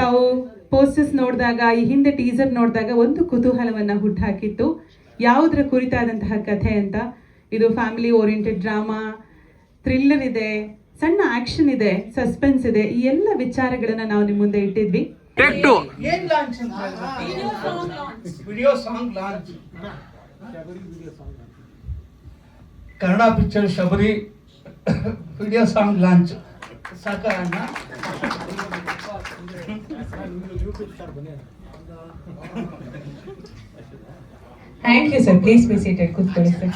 ತಾವು ಪೋಸ್ಟರ್ಸ್ ನೋಡಿದಾಗ, ಈ ಹಿಂದೆ ಟೀಸರ್ ನೋಡಿದಾಗ ಒಂದು ಕುತೂಹಲವನ್ನು ಹುಟ್ಟುಹಾಕಿತ್ತು. ಯಾವುದರ ಕುರಿತಾದಂತಹ ಕಥೆ ಅಂತ. ಇದು ಫ್ಯಾಮಿಲಿ ಓರಿಯೆಂಟೆಡ್ ಡ್ರಾಮಾ, ಥ್ರಿಲ್ಲರ್ ಇದೆ, ಸಣ್ಣ ಆಕ್ಷನ್ ಇದೆ, ಸಸ್ಪೆನ್ಸ್ ಇದೆ. ಈ ಎಲ್ಲ ವಿಚಾರಗಳನ್ನ ನಾವು ನಿಮ್ಮ ಮುಂದೆ ಇಟ್ಟಿದ್ವಿ. Video song launch, Kannada picture Shabari video song launch. ಸಾಕಣ್ಣ, thank you sir. Please be seated. ಕೂತ್ಕೊಳ್ಳಿ ಸರ್.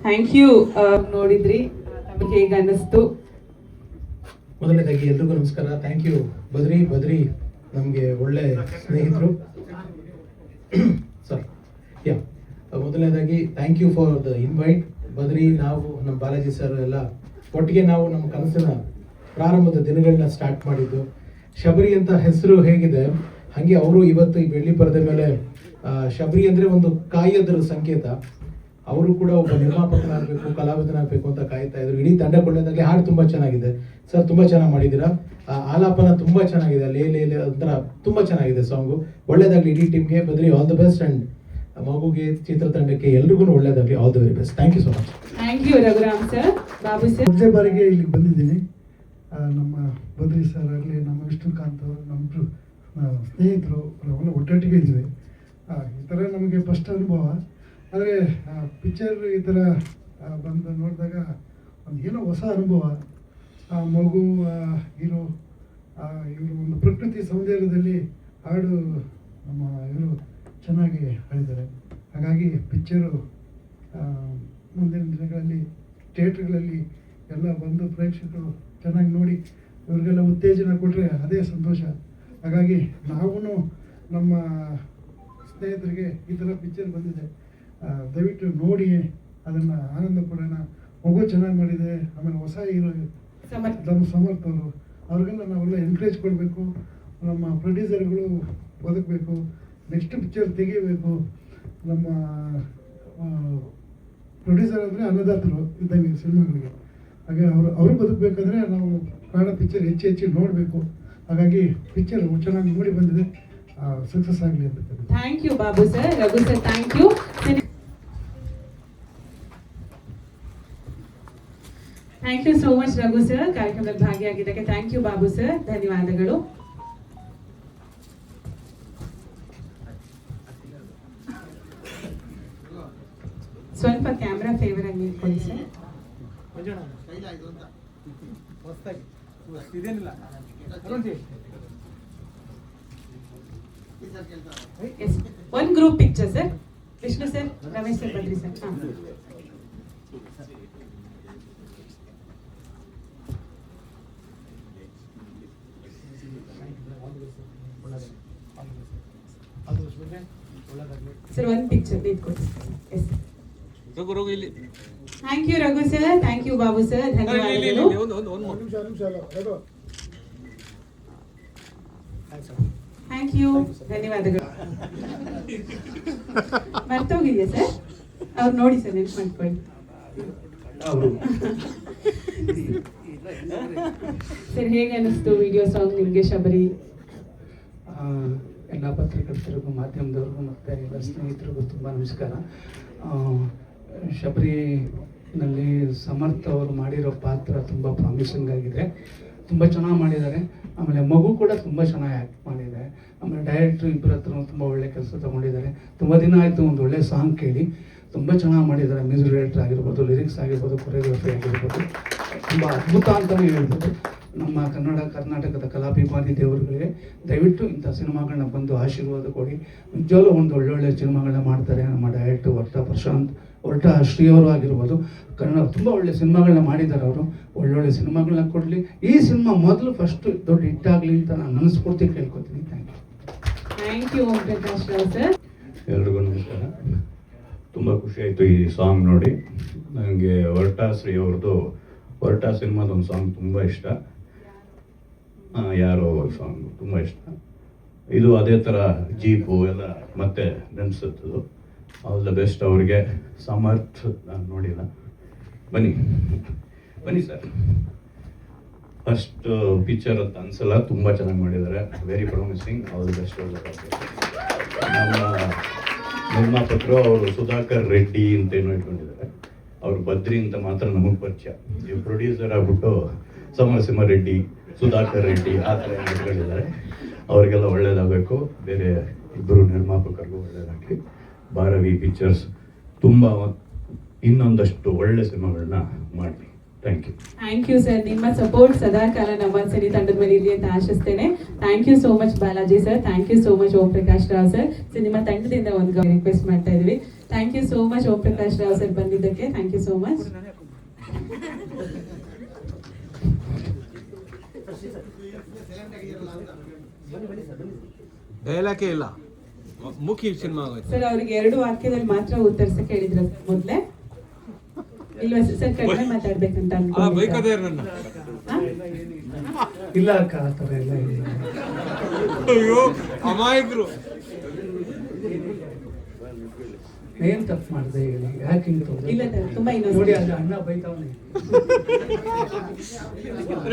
Thank you. ನೋಡಿದ್ರಿ, ನಮಗೆ ಹೇಗೆ ಅನ್ನಿಸ್ತು? ಮೊದಲನೇದಾಗಿ ಎಲ್ರಿಗೂ ನಮಸ್ಕಾರ. ಥ್ಯಾಂಕ್ ಯು ಬದ್ರಿ ನಮಗೆ ಒಳ್ಳೆ ಸ್ನೇಹಿತರು ಸರ್. ಮೊದಲನೇದಾಗಿ thank you for the invite. Badri, ನಾವು ನಮ್ಮ ಬಾಲಾಜಿ ಸರ್ ಎಲ್ಲ ಒಟ್ಟಿಗೆ ನಾವು ನಮ್ಮ ಕನಸಿನ ಪ್ರಾರಂಭದ ದಿನಗಳನ್ನ ಸ್ಟಾರ್ಟ್ ಮಾಡಿದ್ದು. ಶಬರಿ ಅಂತ ಹೆಸರು ಹೇಗಿದೆ ಹಾಗೆ ಅವರು ಇವತ್ತು ಈ ಬೆಳ್ಳಿ ಪರದೆ ಮೇಲೆ ಶಬರಿ ಅಂದರೆ ಒಂದು ಕಾಯೋದ್ರ ಸಂಕೇತ. ಅವರು ಕೂಡ ಒಬ್ಬ ನಿರ್ಮಾಪಕನಾಗಬೇಕು, ಕಲಾವಿದನಾಗಬೇಕು ಅಂತ ಕಾಯ್ತಾ ಇದ್ರು. ಇಡೀ ತಂಡ ಕೊಳ್ಳೋದಾಗಲಿ ಹಾಡು ತುಂಬ ಚೆನ್ನಾಗಿದೆ ಸರ್, ತುಂಬ ಚೆನ್ನಾಗಿ ಮಾಡಿದ್ದೀರಾ. ಆಲಾಪನ ತುಂಬ ಚೆನ್ನಾಗಿದೆ, ಲೇ ಲೇ ಲೇ ಒಂಥರ ತುಂಬ ಚೆನ್ನಾಗಿದೆ ಸಾಂಗು. ಒಳ್ಳೇದಾಗಲಿ ಇಡೀ ಟೀಮ್ಗೆ. Badri, all the best. And ಮಗುಗೆ, ಚಿತ್ರತಂಡಕ್ಕೆ ಎಲ್ರಿಗೂ ಒಳ್ಳೇದಾಗಲಿ. All the very best. Thank you so much. Thank you Raghuram sir. Babu sir, ಮೊದಲೇ ಬಾರಿಗೆ ಇಲ್ಲಿಗೆ ಬಂದಿದ್ದೀನಿ. ನಮ್ಮ ಬದ್ರಿ ಸರ್ ಆಗಲಿ, ನಮ್ಮ ವಿಷ್ಣುಕಾಂತ್ ಅವರು, ನಮ್ಮ ಸ್ನೇಹಿತರು ನಾವೆಲ್ಲ ಒಟ್ಟೊಟ್ಟಿಗೆ ಇದ್ವಿ. ಈ ಥರ ನಮಗೆ ಫಸ್ಟ್ ಅನುಭವ. ಆದರೆ ಪಿಕ್ಚರ್ ಈ ಥರ ಬಂದು ನೋಡಿದಾಗ ಒಂದು ಏನೋ ಹೊಸ ಅನುಭವ. ಮಗು, ಹೀರೋ, ಇವರು ಒಂದು ಪ್ರಕೃತಿ ಸೌಂದರ್ಯದಲ್ಲಿ ಹಾಡು ನಮ್ಮ ಇವರು ಚೆನ್ನಾಗಿ ಹಾಡಿದ್ದಾರೆ. ಹಾಗಾಗಿ ಪಿಕ್ಚರು ಮುಂದಿನ ದಿನಗಳಲ್ಲಿ ಥಿಯೇಟ್ರ್ಗಳಲ್ಲಿ ಎಲ್ಲ ಬಂದು ಪ್ರೇಕ್ಷಕರು ಚೆನ್ನಾಗಿ ನೋಡಿ ಇವ್ರಿಗೆಲ್ಲ ಉತ್ತೇಜನ ಕೊಟ್ಟರೆ ಅದೇ ಸಂತೋಷ. ಹಾಗಾಗಿ ನಾವು ನಮ್ಮ ಸ್ನೇಹಿತರಿಗೆ ಈ ಥರ ಪಿಕ್ಚರ್ ಬಂದಿದೆ, ದಯವಿಟ್ಟು ನೋಡಿ ಅದನ್ನು ಆನಂದ ಪಡೋಣ. ಮಗು ಚೆನ್ನಾಗಿ ಮಾಡಿದೆ. ಆಮೇಲೆ ಹೊಸ ಹೀರೋ ನಮ್ಮ ಸಮರ್ಥ ಅವರು, ಅವ್ರಿಗೆಲ್ಲ ನಾವೆಲ್ಲ ಎನ್ಕರೇಜ್ ಕೊಡಬೇಕು. ನಮ್ಮ ಪ್ರೊಡ್ಯೂಸರ್ಗಳು ಬದುಕಬೇಕು, ನೆಕ್ಸ್ಟ್ ಪಿಕ್ಚರ್ ತೆಗಿಬೇಕು. ನಮ್ಮ ಪ್ರೊಡ್ಯೂಸರ್ ಅಂದರೆ ಅನ್ನದಾತರು ಇದ್ದಂಗೆ ಸಿನಿಮಾಗಳಿಗೆ. ಹಾಗೆ ಅವರು ಬದುಕಬೇಕಾದ್ರೆ ನಾವು ಕನ್ನಡ ಪಿಕ್ಚರ್ ಹೆಚ್ಚು ನೋಡಬೇಕು. ಹಾಗಾಗಿ ಪಿಕ್ಚರ್ ಚೆನ್ನಾಗಿ ನೋಡಿ ಬಂದಿದೆ, ಸಕ್ಸಸ್ ಆಗಲಿ ಅಂತ. Thank you Babu sir. Raghu sir, thank you. Thank you so much Raghu sir, ಕಾರ್ಯಕ್ರಮದಲ್ಲಿ ಭಾಗಿಯಾಗಿದ್ದಕ್ಕೆ. ಥ್ಯಾಂಕ್ ಯು ಬಾಬು ಸರ್, ಧನ್ಯವಾದಗಳು. ಸ್ವಲ್ಪ ಕ್ಯಾಮ್ರಾ ಫೇವರ್ ಆಗಿ ನಿಂತ್ಕೊಳ್ಳಿ ಸರ್. ಒಂದು group picture sir. Vishnu sir, Ramesh sir, Badri sir. Sir ಒಂದು ಪಿಕ್ಚರ್ ನಿಂತ್ಕೊಳ್ಳಿ. Yes, thank you Raghu sir, thank you Babu sir, ಧನ್ಯವಾದಗಳು. ಥ್ಯಾಂಕ್ ಯು, ಧನ್ಯವಾದಗಳು. ಮರ್ತೋಗಿದೆಯಾ ಸರ್? ಅವ್ರು ನೋಡಿ ಸರ್, ನೆನ್ಪು ಮಾಡ್ಕೊಳ್ಳಿ ಸರ್. ಹೇಗೆ ಅನ್ನಿಸ್ತು ವಿಡಿಯೋ ಸಾಂಗ್ ನಿಮಗೆ ಶಬರಿ? ಎಲ್ಲ ಪತ್ರಕರ್ತರಿಗೂ, ಮಾಧ್ಯಮದವ್ರಿಗೂ ಮತ್ತು ಎಲ್ಲ ಸ್ನೇಹಿತರಿಗೂ ತುಂಬ ನಮಸ್ಕಾರ. ಶಬರಿನಲ್ಲಿ ಸಮರ್ಥ ಅವರು ಮಾಡಿರೋ ಪಾತ್ರ ತುಂಬ ಪ್ರಾಮಿಸಿಂಗ್ ಆಗಿದೆ, ತುಂಬ ಚೆನ್ನಾಗಿ ಮಾಡಿದ್ದಾರೆ. ಆಮೇಲೆ ಮಗು ಕೂಡ ತುಂಬ ಚೆನ್ನಾಗಿ ಆ್ಯಕ್ಟ್ ಮಾಡಿದ್ದಾರೆ. ಆಮೇಲೆ ಡೈರೆಕ್ಟ್ರು ಇಬ್ಬರ ಹತ್ರ ತುಂಬ ಒಳ್ಳೆ ಕೆಲಸ ತೊಗೊಂಡಿದ್ದಾರೆ. ತುಂಬ ದಿನ ಆಯಿತು ಒಂದು ಒಳ್ಳೆ ಸಾಂಗ್ ಕೇಳಿ, ತುಂಬ ಚೆನ್ನಾಗಿ ಮಾಡಿದ್ದಾರೆ. ಮ್ಯೂಸಿಕ್ ಡೈರೆಕ್ಟರ್ ಆಗಿರ್ಬೋದು, ಲಿರಿಕ್ಸ್ ಆಗಿರ್ಬೋದು, ಕೊರಿಯೋಗ್ರಫಿ ಆಗಿರ್ಬೋದು, ತುಂಬ ಅದ್ಭುತ ಅಂತಲೇ ಹೇಳ್ಬೋದು. ನಮ್ಮ ಕರ್ನಾಟಕದ ಕಲಾಭಿಮಾನಿ ದೇವರುಗಳಿಗೆ ದಯವಿಟ್ಟು ಇಂಥ ಸಿನಿಮಾಗಳನ್ನ ಬಂದು ಆಶೀರ್ವಾದ ಕೊಡಿ. ನಿಜವಾಗ್ಲೂ ಒಂದು ಒಳ್ಳೊಳ್ಳೆ ಸಿನಿಮಾಗಳನ್ನ ಮಾಡ್ತಾರೆ ನಮ್ಮ ಡೈರೆಕ್ಟರ್ ಹೊರಟ ಶ್ರೀಯವರು ಆಗಿರ್ಬೋದು. ಕನ್ನಡ ತುಂಬ ಒಳ್ಳೆ ಸಿನಿಮಾಗಳನ್ನ ಮಾಡಿದ್ದಾರೆ ಅವರು. ಒಳ್ಳೊಳ್ಳೆ ಸಿನಿಮಾಗಳನ್ನ ಕೊಡಲಿ. ಈ ಸಿನಿಮಾ ಮೊದಲು ಫಸ್ಟ್ ದೊಡ್ಡ ಹಿಟ್ ಆಗಲಿ ಅಂತ ನಾನು ಮನಸ್ಫೂರ್ತಿ ಕೇಳ್ಕೊತೀನಿ. Thank you Om Prakash Rao sir. ಎಲ್ರಿಗೂ ನಮಸ್ಕಾರ. ತುಂಬ ಖುಷಿ ಆಯಿತು ಈ ಸಾಂಗ್ ನೋಡಿ. ನನಗೆ ಶ್ರೀ ಅವ್ರದ್ದು ಹೊರಟ ಸಿನಿಮಾದ ಒಂದು ಸಾಂಗ್ ತುಂಬ ಇಷ್ಟ. ಯಾರೋ ಸಾಂಗ್ ತುಂಬ ಇಷ್ಟ. ಇದು ಅದೇ ಥರ ಜೀಪು ಎಲ್ಲ ಮತ್ತೆ ನೆನೆಸುತ್ತದು. ಆಲ್ ದ ಬೆಸ್ಟ್ ಅವ್ರಿಗೆ. ಸಮರ್ಥ ನಾನು ನೋಡಿಲ್ಲ, ಬನ್ನಿ ಸರ್. ಫಸ್ಟ್ ಪಿಕ್ಚರ್ ಅಂತ ಅನ್ಸಲ್ಲ, ತುಂಬ ಚೆನ್ನಾಗಿ ಮಾಡಿದ್ದಾರೆ. Very promising. All the best. ನಮ್ಮ ನಿರ್ಮಾಪಕರು ಅವರು ಸುಧಾಕರ್ ರೆಡ್ಡಿ ಅಂತ ಏನೋ ಇಟ್ಕೊಂಡಿದ್ದಾರೆ. ಅವರು ಬದ್ರಿ ಅಂತ ಮಾತ್ರ ನಮಗೆ ಪರಿಚಯ. ಈ ಪ್ರೊಡ್ಯೂಸರ್ ಆಗ್ಬಿಟ್ಟು ಸಮರಸಿಂಹ ರೆಡ್ಡಿ, ಸುಧಾಕರ್ ರೆಡ್ಡಿ ಆ ಥರ ಇಟ್ಕೊಂಡಿದ್ದಾರೆ. ಅವರಿಗೆಲ್ಲ ಒಳ್ಳೇದಾಗಬೇಕು. ಬೇರೆ ಇಬ್ಬರು ನಿರ್ಮಾಪಕರಿಗೂ ಒಳ್ಳೇದಾಗಲಿ. ಭಾರವಿ ಪಿಕ್ಚರ್ಸ್ ತುಂಬ ಇನ್ನೊಂದಷ್ಟು ಒಳ್ಳೆ ಸಿನಿಮಾಗಳನ್ನ ಮಾಡಲಿ. Thank you. Thank you sir. ನಿಮ್ಮ ಸಪೋರ್ಟ್ ಸದಾ ಕಾಲ ನಮ್ಮ ಸಿನಿ ತಂಡದ ಮೇಲೆ ಇರಲಿ ಅಂತ ಆಶಿಸ್ತೇನೆ. Thank you so much Balaji sir. Thank you so much Om Prakash Rao sir. So ನಿಮ್ಮ ತಂಡದಿಂದ ಒಂದು ರಿಕ್ವೆಸ್ಟ್ ಮಾಡ್ತಾ ಇದೀವಿ. Thank you so much Om Prakash Rao sir ಬಂದಿದ್ದಕ್ಕೆ. Thank you so much. ಡೈಲಾಗೇ ಇಲ್ಲ, ಮುಖಿ ಸಿನಿಮಾ ಆಗೋಯ್ತು. ಸರ್ ಅವರಿಗೆ 2 ವಾಕ್ಯದಲ್ಲಿ ಮಾತ್ರ ಉತ್ತರಿಸಕ್ಕೆ ಹೇಳಿದ್ರ ಮೊದಲೇ ಇಲ್ವಾ ಸರ್? ಕಡಿಮೆ ಮಾತಾಡ್ಬೇಕಂತ ಬೈಕದೇ ನನ್ನ ಇಲ್ಲ ಅಕ್ಕ, ಆ ಥರ ಎಲ್ಲ ಇಲ್ಲ. ಅಯ್ಯೋ ಅಮಾಯಕರು. ಏನ್ ತಪ್ಪು ಮಾಡಿದೆ ಹೇಳಿ? ಯಾಕೆ ಹಿಂಗೆ ತೊಂದ್ರೆ? ಇಲ್ಲ ಸರ್, ತುಂಬಾ ನೋಡಿ ಅದು ಅಣ್ಣ ಬೈತಾವನೆ.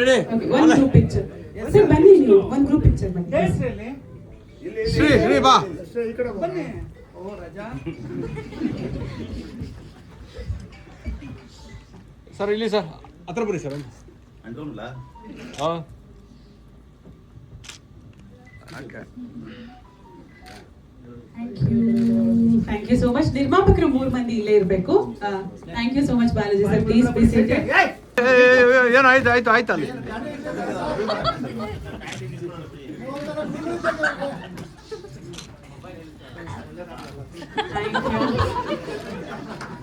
ರೆಡಿ? ಒಂದು ಗ್ರೂಪ್ ಪಿಕ್ಚರ್ ಸರ್ ಬನ್ನಿ, ನೀವು ಒಂದು ಗ್ರೂಪ್ ಪಿಕ್ಚರ್ ಬನ್ನಿ. ಶ್ರೀ ಬಾ. ಸರ್ ಇಲ್ಲಿ ಸರ್ ಹತ್ರ ಬರ್ರಿ sir. Thank you so much. ನಿರ್ಮಾಪಕರು 3 ಮಂದಿ ಇಲ್ಲೇ ಇರಬೇಕು. Thank you so much Balaji sir. Please be seated. ಏನು ಆಯ್ತು ಆಯ್ತು ಆಯ್ತು ಅಲ್ಲಿ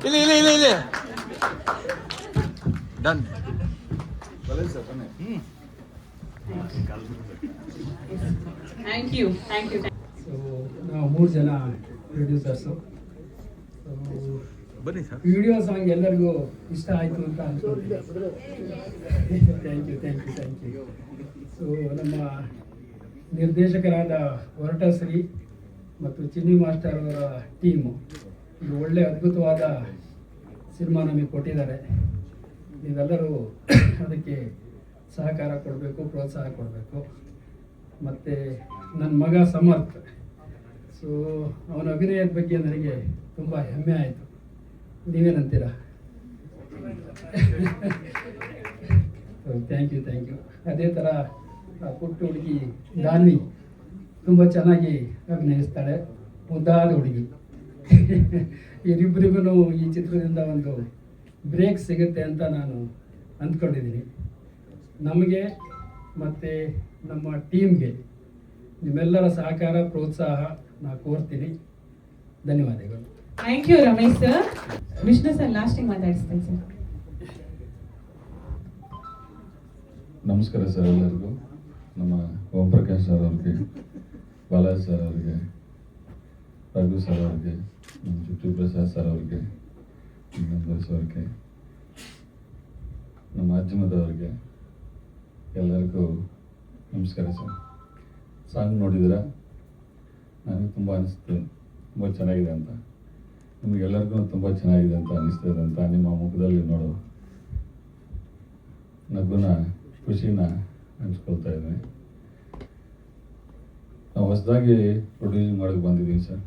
ಇಲ್ಲಿ ಇಲ್ಲಿ ಇಲ್ಲಿ ಇಲ್ಲಿ done. Thank you thank you. So ನಾವು 3 ಜನ ಪ್ರೊಡ್ಯೂಸರ್ಸು. ಬನ್ನಿ ಸರ್. ವಿಡಿಯೋ ಸಾಂಗ್ ಎಲ್ಲರಿಗೂ ಇಷ್ಟ ಆಯಿತು ಅಂತ ಅನ್ಕೊಳ್ತೀನಿ. Thank you thank you thank you. So ನಮ್ಮ ನಿರ್ದೇಶಕರಾದ ಹೊರಟಶ್ರೀ ಮತ್ತು ಚಿನ್ನಿ ಮಾಸ್ಟರ್ ಅವರ ಟೀಮು ಇದು ಒಳ್ಳೆ ಅದ್ಭುತವಾದ ಸಿನಿಮಾ ನಮಗೆ ಕೊಟ್ಟಿದ್ದಾರೆ. ನೀವೆಲ್ಲರೂ ಅದಕ್ಕೆ ಸಹಕಾರ ಕೊಡಬೇಕು, ಪ್ರೋತ್ಸಾಹ ಕೊಡಬೇಕು. ಮತ್ತು ನನ್ನ ಮಗ ಸಮರ್ಥ್, ಸೊ ಅವನ ಅಭಿನಯದ ಬಗ್ಗೆ ನನಗೆ ತುಂಬ ಹೆಮ್ಮೆ ಆಯಿತು. ನೀವೇನಂತೀರಾ? Thank you thank you. ಅದೇ ಥರ ಆ ಪುಟ್ಟ ಹುಡುಗಿ ದಾನ್ವಿ ತುಂಬ ಚೆನ್ನಾಗಿ ಅಭಿನಯಿಸ್ತಾಳೆ, ಮುದ್ದಾದ ಹುಡುಗಿ. ಇವರಿಬ್ಬರಿಗೂ ಈ ಚಿತ್ರದಿಂದ ಒಂದು ಬ್ರೇಕ್ ಸಿಗುತ್ತೆ ಅಂತ ನಾನು ಅಂದ್ಕೊಂಡಿದ್ದೀನಿ. ನಮಗೆ ಮತ್ತು ನಮ್ಮ ಟೀಮ್ಗೆ ನಿಮ್ಮೆಲ್ಲರ ಸಹಕಾರ ಪ್ರೋತ್ಸಾಹ ನಾನು ಕೋರ್ತೀನಿ. ಧನ್ಯವಾದಗಳು. Thank you Ramesh sir. Vishnu sir ಲಾಸ್ಟಿಗೆ ಮಾತಾಡಿಸ್ತೇನೆ ಸರ್. ನಮಸ್ಕಾರ ಸರ್ ಎಲ್ಲರಿಗೂ. ನಮ್ಮ ಓಂ ಪ್ರಕಾಶ್ ಸರ್ ಅವ್ರಿಗೆ, ಬಾಲಾಜಿ ಸರ್ ಅವ್ರಿಗೆ, ರಘು ಸರ್ ಅವ್ರಿಗೆ, ನಮ್ಮ ಚುಟ್ಟಿ ಪ್ರಸಾದ್ ಸರ್ ಅವ್ರಿಗೆ, ನಂಬರ್ಸ್ ಅವ್ರಿಗೆ, ನಮ್ಮ ಅಜ್ಜಮದ ಅವ್ರಿಗೆ ಎಲ್ಲರಿಗೂ ನಮಸ್ಕಾರ ಸರ್. ಸಾಂಗ್ ನೋಡಿದ್ದೀರಾ? ನನಗೆ ತುಂಬ ಅನಿಸ್ತು, ತುಂಬ ಚೆನ್ನಾಗಿದೆ ಅಂತ. ನಿಮಗೆಲ್ಲರಿಗೂ ತುಂಬ ಚೆನ್ನಾಗಿದೆ ಅಂತ ಅನಿಸ್ತದೆ ಅಂತ ನಿಮ್ಮ ಮುಖದಲ್ಲಿ ನೋಡು ನಗುನ, ಖುಷಿನ ಹಂಚ್ಕೊಳ್ತಾ ಇದ್ದೀನಿ. ನಾವು ಹೊಸದಾಗಿ ಪ್ರೊಡ್ಯೂಸಿಂಗ್ ಮಾಡೋಕ್ಕೆ ಬಂದಿದ್ದೀವಿ ಸರ್.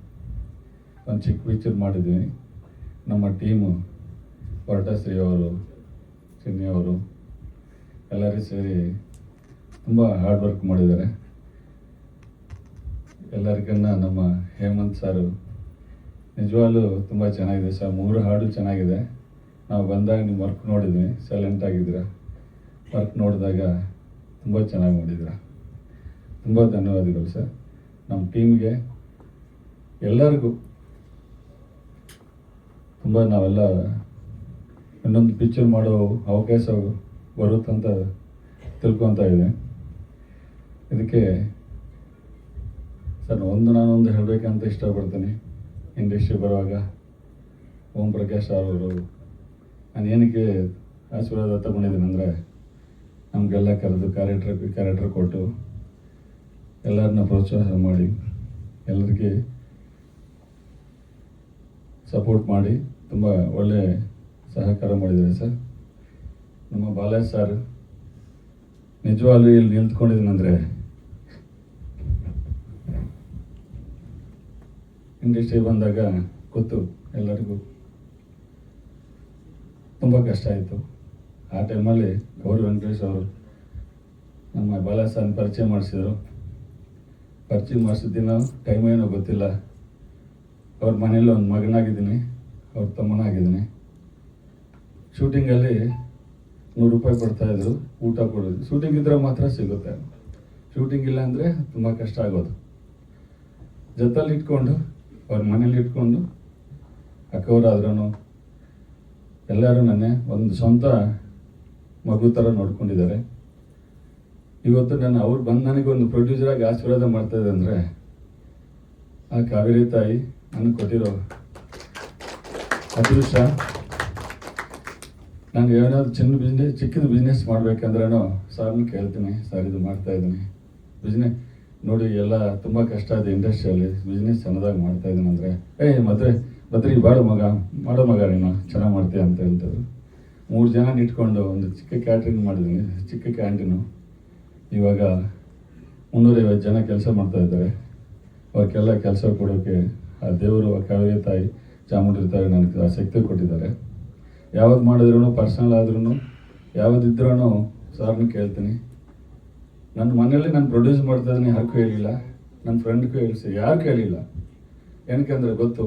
ಒಂದು ಚಿಕ್ಕ ಪಿಕ್ಚರ್ ಮಾಡಿದ್ದೀವಿ. ನಮ್ಮ ಟೀಮು ಹೊರಟಶ್ರೀ ಅವರು, ಚಿನ್ನಿ ಅವರು ಎಲ್ಲರೂ ಸೇರಿ ತುಂಬ ಹಾರ್ಡ್ ವರ್ಕ್ ಮಾಡಿದ್ದಾರೆ. ಎಲ್ಲರಿಗನ್ನ ನಮ್ಮ ಹೇಮಂತ್ ಸರ್ ನಿಜವಾಗ್ಲೂ ತುಂಬ ಚೆನ್ನಾಗಿದೆ ಸರ್. 3 ಹಾಡು ಚೆನ್ನಾಗಿದೆ. ನಾವು ಬಂದಾಗ ನಿಮ್ಮ ವರ್ಕ್ ನೋಡಿದ್ವಿ, ಸೈಲೆಂಟ್ ಆಗಿದ್ದೀರ. ವರ್ಕ್ ನೋಡಿದಾಗ ತುಂಬ ಚೆನ್ನಾಗಿ ಮಾಡಿದ್ದೀರ. ತುಂಬ ಧನ್ಯವಾದಗಳು ಸರ್. ನಮ್ಮ ಟೀಮ್ಗೆ ಎಲ್ಲರಿಗೂ ತುಂಬ ನಾವೆಲ್ಲ ಇನ್ನೊಂದು ಪಿಕ್ಚರ್ ಮಾಡೋ ಅವಕಾಶ ಬರುತ್ತಂತ ತಿಳ್ಕೊತಾ ಇದೆ. ಇದಕ್ಕೆ ಸರ್ ನಾನೊಂದು ಹೇಳಬೇಕಂತ ಇಷ್ಟಪಡ್ತೀನಿ. ಇಂಡಸ್ಟ್ರಿ ಬರುವಾಗ ಓಂ ಪ್ರಕಾಶ್ ಅವರು ನಾನು ಏನಕ್ಕೆ ಆಶೀರ್ವಾದ ತಗೊಂಡಿದ್ದೀನಿ ಅಂದರೆ, ನಮಗೆಲ್ಲ ಕರೆದು ಕ್ಯಾರೆಕ್ಟರ್ ಕೊಟ್ಟು ಎಲ್ಲರನ್ನ ಪ್ರೋತ್ಸಾಹ ಮಾಡಿ ಎಲ್ಲರಿಗೆ ಸಪೋರ್ಟ್ ಮಾಡಿ ತುಂಬ ಒಳ್ಳೆ ಸಹಕಾರ ಮಾಡಿದ್ದಾರೆ ಸರ್. ನಮ್ಮ ಬಾಲಾಜಿ ಸರ್ ನಿಜವಾಗ್ಲೂ ಇಲ್ಲಿ ನಿಂತ್ಕೊಂಡಿದ್ದೀನಂದರೆ ಇಂಡಸ್ಟ್ರಿ ಬಂದಾಗ ಗೊತ್ತು ಎಲ್ಲರಿಗೂ ತುಂಬ ಕಷ್ಟ ಆಯಿತು. ಆ ಟೈಮಲ್ಲಿ ಗೌರಿ ವೆಂಕಟೇಶ್ ಅವರು ನಮ್ಮ ಬಾಲಾಸನ್ ಪರಿಚಯ ಮಾಡಿಸಿದರು. ಪರಿಚಯ ಮಾಡಿಸಿದ ದಿನ ಟೈಮ್ ಏನೋ ಗೊತ್ತಿಲ್ಲ, ಅವ್ರ ಮನೇಲಿ ಒಂದು ಮಗನಾಗಿದ್ದೀನಿ, ಅವ್ರ ತಮ್ಮನಾಗಿದ್ದೀನಿ. ಶೂಟಿಂಗಲ್ಲಿ 100 ರೂಪಾಯಿ ಕೊಡ್ತಾಯಿದ್ರು, ಊಟ ಕೊಡೋದು. ಶೂಟಿಂಗ್ ಇದ್ದರೆ ಮಾತ್ರ ಸಿಗುತ್ತೆ, ಶೂಟಿಂಗ್ ಇಲ್ಲ ಅಂದರೆ ತುಂಬ ಕಷ್ಟ ಆಗೋದು. ಜೊತೆಲಿ ಇಟ್ಕೊಂಡು ಅವ್ರ ಮನೇಲಿ ಇಟ್ಕೊಂಡು ಅಕ್ಕವರಾದ್ರೂ ಎಲ್ಲರೂ ನನ್ನೇ ಒಂದು ಸ್ವಂತ ಮಗು ಥರ ನೋಡ್ಕೊಂಡಿದ್ದಾರೆ. ಇವತ್ತು ನಾನು ಅವ್ರು ಬಂದು ನನಗೊಂದು ಪ್ರೊಡ್ಯೂಸರಾಗಿ ಆಶೀರ್ವಾದ ಮಾಡ್ತಾಯಿದ್ದೆ ಅಂದರೆ ಆ ಕಾವೇರಿ ತಾಯಿ ನನಗೆ ಕೊಟ್ಟಿರೋ ಅದೃಷ್ಟ. ನಾನು ಏನಾದ್ರು ಚಿಕ್ಕದು ಬಿಸ್ನೆಸ್ ಮಾಡಬೇಕಂದ್ರೂ ಸಾರ್ನ ಕೇಳ್ತೀನಿ, ಸರ್ ಇದು ಮಾಡ್ತಾಯಿದ್ದೀನಿ ಬಿಸ್ನೆಸ್ ನೋಡಿ, ಎಲ್ಲ ತುಂಬ ಕಷ್ಟ ಇದೆ ಇಂಡಸ್ಟ್ರಿಯಲ್ಲಿ, ಬಿಸ್ನೆಸ್ ಚೆನ್ನಾಗಿ ಮಾಡ್ತಾಯಿದ್ದೀನಿ ಅಂದರೆ ಬದ್ರಿ ಬಾಡು ಮಗ ಮಾಡೋ ಮಗ ನೀನು ಚೆನ್ನಾಗಿ ಮಾಡ್ತೀಯ ಅಂತ ಹೇಳ್ತಾರೆ. 3 ಜನ ಇಟ್ಕೊಂಡು ಒಂದು ಚಿಕ್ಕ ಕ್ಯಾಟ್ರಿಂಗ್ ಮಾಡಿದ್ದೀನಿ, ಚಿಕ್ಕ ಕ್ಯಾಂಟೀನು. ಇವಾಗ 350 ಜನ ಕೆಲಸ ಮಾಡ್ತಾ ಇದ್ದಾರೆ. ಅವ್ರಿಗೆಲ್ಲ ಕೆಲಸ ಕೊಡೋಕ್ಕೆ ಆ ದೇವರು, ಆ ಕಾವೇರಿ ತಾಯಿ, ಚಾಮುಂಡಿ ತಾಯಿ ನನಗೆ ಆ ಶಕ್ತಿ ಕೊಟ್ಟಿದ್ದಾರೆ. ಯಾವ್ದು ಮಾಡಿದ್ರೂ, ಪರ್ಸನಲ್ ಆದ್ರೂ ಯಾವುದಿದ್ರೂ ಸಾರ್ನ ಕೇಳ್ತೀನಿ. ನನ್ನ ಮನೇಲಿ ನಾನು ಪ್ರೊಡ್ಯೂಸ್ ಮಾಡ್ತಾಯಿದ್ದೀನಿ, ಯಾರಿಗೂ ಹೇಳಿಲ್ಲ, ನನ್ನ ಫ್ರೆಂಡ್ಗೂ ಯಾರು ಕೇಳಿಲ್ಲ. ಏನಕ್ಕೆ ಅಂದರೆ ಗೊತ್ತು,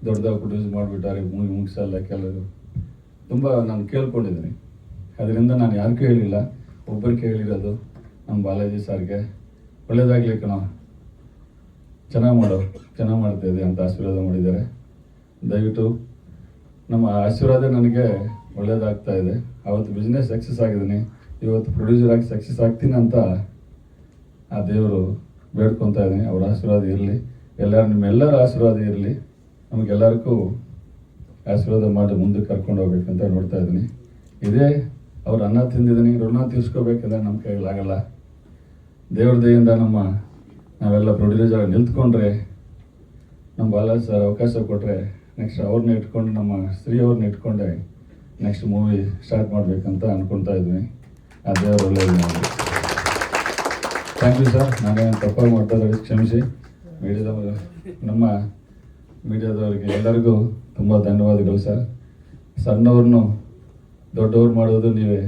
ದೊಡ್ಡದಾಗಿ ಪ್ರೊಡ್ಯೂಸ್ ಮಾಡಿಬಿಟ್ಟಾರೆ, ಮುಗಿಸಲ್ಲ ಕೆಲವರು, ತುಂಬ ನಾನು ಕೇಳ್ಕೊಂಡಿದ್ದೀನಿ. ಅದರಿಂದ ನಾನು ಯಾರಿಗೂ ಹೇಳಿಲ್ಲ, ಒಬ್ಬರಿಗೆ ಹೇಳಿರೋದು ನಮ್ಮ ಬಾಲಾಜಿ ಸರ್ಗೆ. ಒಳ್ಳೇದಾಗಲಿ ಕಣ, ಚೆನ್ನಾಗಿ ಮಾಡ್ತಾಯಿದೆ ಅಂತ ಆಶೀರ್ವಾದ ಮಾಡಿದ್ದಾರೆ. ದಯವಿಟ್ಟು ನಮ್ಮ ಆಶೀರ್ವಾದ ನನಗೆ ಒಳ್ಳೇದಾಗ್ತಾ ಇದೆ. ಅವತ್ತು ಬಿಸ್ನೆಸ್ ಸಕ್ಸಸ್ ಆಗಿದ್ದೀನಿ, ಇವತ್ತು ಪ್ರೊಡ್ಯೂಸರ್ ಆಗಿ ಸಕ್ಸಸ್ ಆಗ್ತೀನಿ ಅಂತ ಆ ದೇವರು ಬೇಡ್ಕೊತಾ ಇದ್ದೀನಿ. ಅವ್ರ ಆಶೀರ್ವಾದ ಇರಲಿ, ನಿಮ್ಮೆಲ್ಲರ ಆಶೀರ್ವಾದ ಇರಲಿ, ನಮಗೆಲ್ಲರಿಗೂ ಆಶೀರ್ವಾದ ಮಾಡಿ ಮುಂದೆ ಕರ್ಕೊಂಡು ಹೋಗ್ಬೇಕಂತ ನೋಡ್ತಾ ಇದ್ದೀನಿ. ಇದೇ ಅವ್ರು ಅನ್ನ ತಿಂದಿದ್ದೀನಿ, ಋಣ ತೀರ್ಸ್ಕೋಬೇಕಂದ್ರೆ ನಮ್ಮ ಕೈಲಾಗಲ್ಲ. ದೇವ್ರ ದಯೆಯಿಂದ ನಾವೆಲ್ಲ ಪ್ರೊಡ್ಯೂಸರ್ ನಿಂತ್ಕೊಂಡ್ರೆ, ನಮ್ಮ ಬಾಲಾಜಿ ಸರ್ ಅವಕಾಶ ಕೊಟ್ಟರೆ ನೆಕ್ಸ್ಟ್ ಅವ್ರನ್ನ ಇಟ್ಕೊಂಡು, ನಮ್ಮ ಶ್ರೀ ಅವ್ರನ್ನ ಇಟ್ಕೊಂಡೆ ನೆಕ್ಸ್ಟ್ ಮೂವಿ ಸ್ಟಾರ್ಟ್ ಮಾಡಬೇಕಂತ ಅಂದ್ಕೊಳ್ತಾ ಇದ್ವಿ. ಆ ದೇವರು ಒಳ್ಳೆಯದು ಮಾಡಿ. Thank you sir. ನಾನೇನು ತಪ್ಪಾಗಿ ಮಾಡ್ತಾಯಿದ್ರೆ ಕ್ಷಮಿಸಿ. ನಮ್ಮ ಮೀಡಿಯಾದವರಿಗೆ ಎಲ್ಲರಿಗೂ ತುಂಬ ಧನ್ಯವಾದಗಳು ಸರ್. ಸಣ್ಣವ್ರನ್ನು ದೊಡ್ಡವ್ರು ಮಾಡೋದು ನೀವೇ.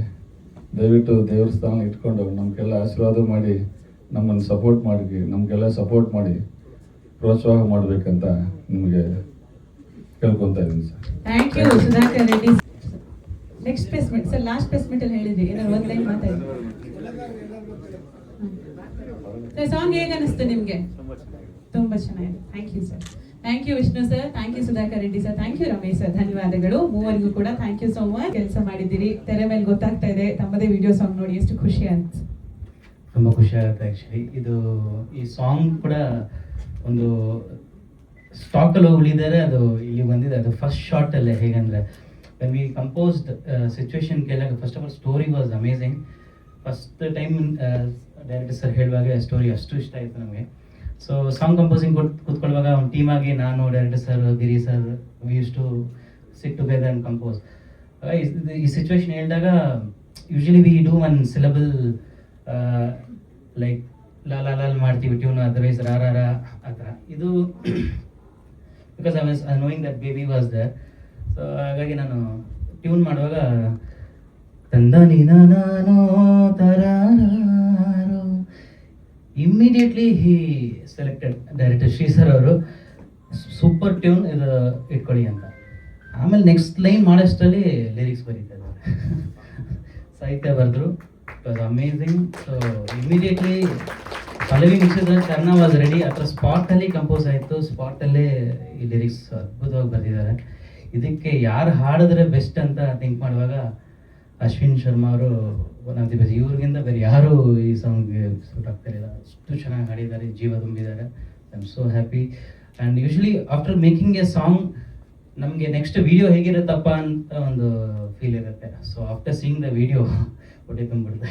ದಯವಿಟ್ಟು ದೇವ್ರ ಸ್ಥಾನ ಇಟ್ಕೊಂಡು ನಮಗೆಲ್ಲ ಆಶೀರ್ವಾದ ಮಾಡಿ, ನಮ್ಮನ್ನು ನಮಗೆಲ್ಲ ಸಪೋರ್ಟ್ ಮಾಡಿ ಪ್ರೋತ್ಸಾಹ ಮಾಡಬೇಕಂತ ನಿಮಗೆ ಕೇಳ್ಕೊತಾ ಇದ್ದೀನಿ sir. Thank you Sudhakar Reddy. Next placement sir, last placement ಅಲ್ಲಿ ಹೇಳಿದ್ರಿ, ಏನಾದ್ರು ಒಂದು ಲೈನ್ ಮಾತಾಡಿ. ಸಾಂಗ್ ಹೇಗೆ ಅನಿಸ್ತು ನಿಮಗೆ? ತುಂಬಾ ಚೆನ್ನಾಗಿದೆ. Thank you sir. Thank you Vishnu sir, thank you Sudhakar Reddy sir, thank you Ramesh sir. ಧನ್ಯವಾದಗಳು ಮೂವರಿಗೂ ಕೂಡ. Thank you so much. ಕೆಲಸ ಮಾಡಿದ್ದೀರಿ, ತೆರೆ ಮೇಲೆ ಗೊತ್ತಾಗ್ತಾ ಇದೆ. ತಮ್ಮದೇ ವಿಡಿಯೋ ಸಾಂಗ್ ನೋಡಿ ಎಷ್ಟು ಖುಷಿ ಅಂತ. ತುಂಬ ಖುಷಿ ಆಗುತ್ತೆ ಆ್ಯಕ್ಚುಲಿ. ಈ ಸಾಂಗ್ ಕೂಡ ಒಂದು ಸ್ಟಾಕಲ್ಲಿ ಉಳಿದರೆ ಅದು ಇಲ್ಲಿ ಬಂದಿದೆ. ಅದು ಫಸ್ಟ್ ಶಾರ್ಟಲ್ಲೇ ಹೇಗೆಂದರೆ, ವೆನ್ ವಿ ಕಂಪೋಸ್ಡ್ ಸಿಚುವೇಶನ್ ಕೇಳಿದಾಗ first of all story was amazing. First time director sir ಹೇಳುವಾಗ ಸ್ಟೋರಿ ಅಷ್ಟು ಇಷ್ಟ ಆಯಿತು ನಮಗೆ. ಸೊ ಸಾಂಗ್ ಕಂಪೋಸಿಂಗ್ ಕೂತ್ಕೊಳ್ಳುವಾಗ ಒಂದು ಟೀಮಾಗಿ ನಾನು, director sir, Giri sir, we use to sit together and compose. ಈ ಸಿಚುವೇಶನ್ ಹೇಳಿದಾಗ usually we do one syllable like ಲಾಲ್ ಮಾಡ್ತೀವಿ ಟ್ಯೂನ್, ಅದರ್ವೈಸ್ ರಾರ ಆ ಥರ. ಇದು because I was knowing that baby was there. So ಹಾಗಾಗಿ ನಾನು ಟ್ಯೂನ್ ಮಾಡುವಾಗ ನಾನು ತರಾರೋ immediately he selected director Shri sir ಅವರು, ಸೂಪರ್ ಟ್ಯೂನ್ ಇದು ಇಟ್ಕೊಳ್ಳಿ ಅಂತ. ಆಮೇಲೆ ನೆಕ್ಸ್ಟ್ ಲೈನ್ ಮಾಡೋಷ್ಟರಲ್ಲಿ ಲಿರಿಕ್ಸ್ ಬರೀತಾ ಇದ್ದಾರೆ, ಸಾಹಿತ್ಯ ಬರೆದ್ರು. It was amazing. So immediately pallavi ಮಿಕ್ಸಿದ್ರೆ ಕರ್ಣ ವಾಸ್ ರೆಡಿ. ಅಥವಾ ಸ್ಪಾಟಲ್ಲಿ ಕಂಪೋಸ್ ಆಯಿತು, ಸ್ಪಾಟಲ್ಲೇ ಈ ಲಿರಿಕ್ಸ್ ಅದ್ಭುತವಾಗಿ ಬರೆದಿದ್ದಾರೆ. ಇದಕ್ಕೆ ಯಾರು ಹಾಡಿದ್ರೆ ಬೆಸ್ಟ್ ಅಂತ ಥಿಂಕ್ ಮಾಡುವಾಗ ಅಶ್ವಿನ್ ಶರ್ಮಾ ಅವರು ಒನ್ ಆಫ್ ದಿ ಬೆಸ್ಟ್. ಇವ್ರಿಗಿಂತ ಬೇರೆ ಯಾರು ಈ ಸಾಂಗ್ಗೆ ಸೂಟ್ ಆಗ್ತಾಯಿಲ್ಲ, ಅಷ್ಟು ಚೆನ್ನಾಗಿ ಹಾಡಿದ್ದಾರೆ, ಜೀವ ತುಂಬಿದ್ದಾರೆ. I am so happy. And usually after making a song ನಮಗೆ ನೆಕ್ಸ್ಟ್ ವಿಡಿಯೋ ಹೇಗಿರುತ್ತಪ್ಪ ಅಂತ ಒಂದು ಫೀಲ್ ಇರುತ್ತೆ. So after seeing the video ಹೊಟ್ಟೆ ತುಂಬಿಡ್ತಾ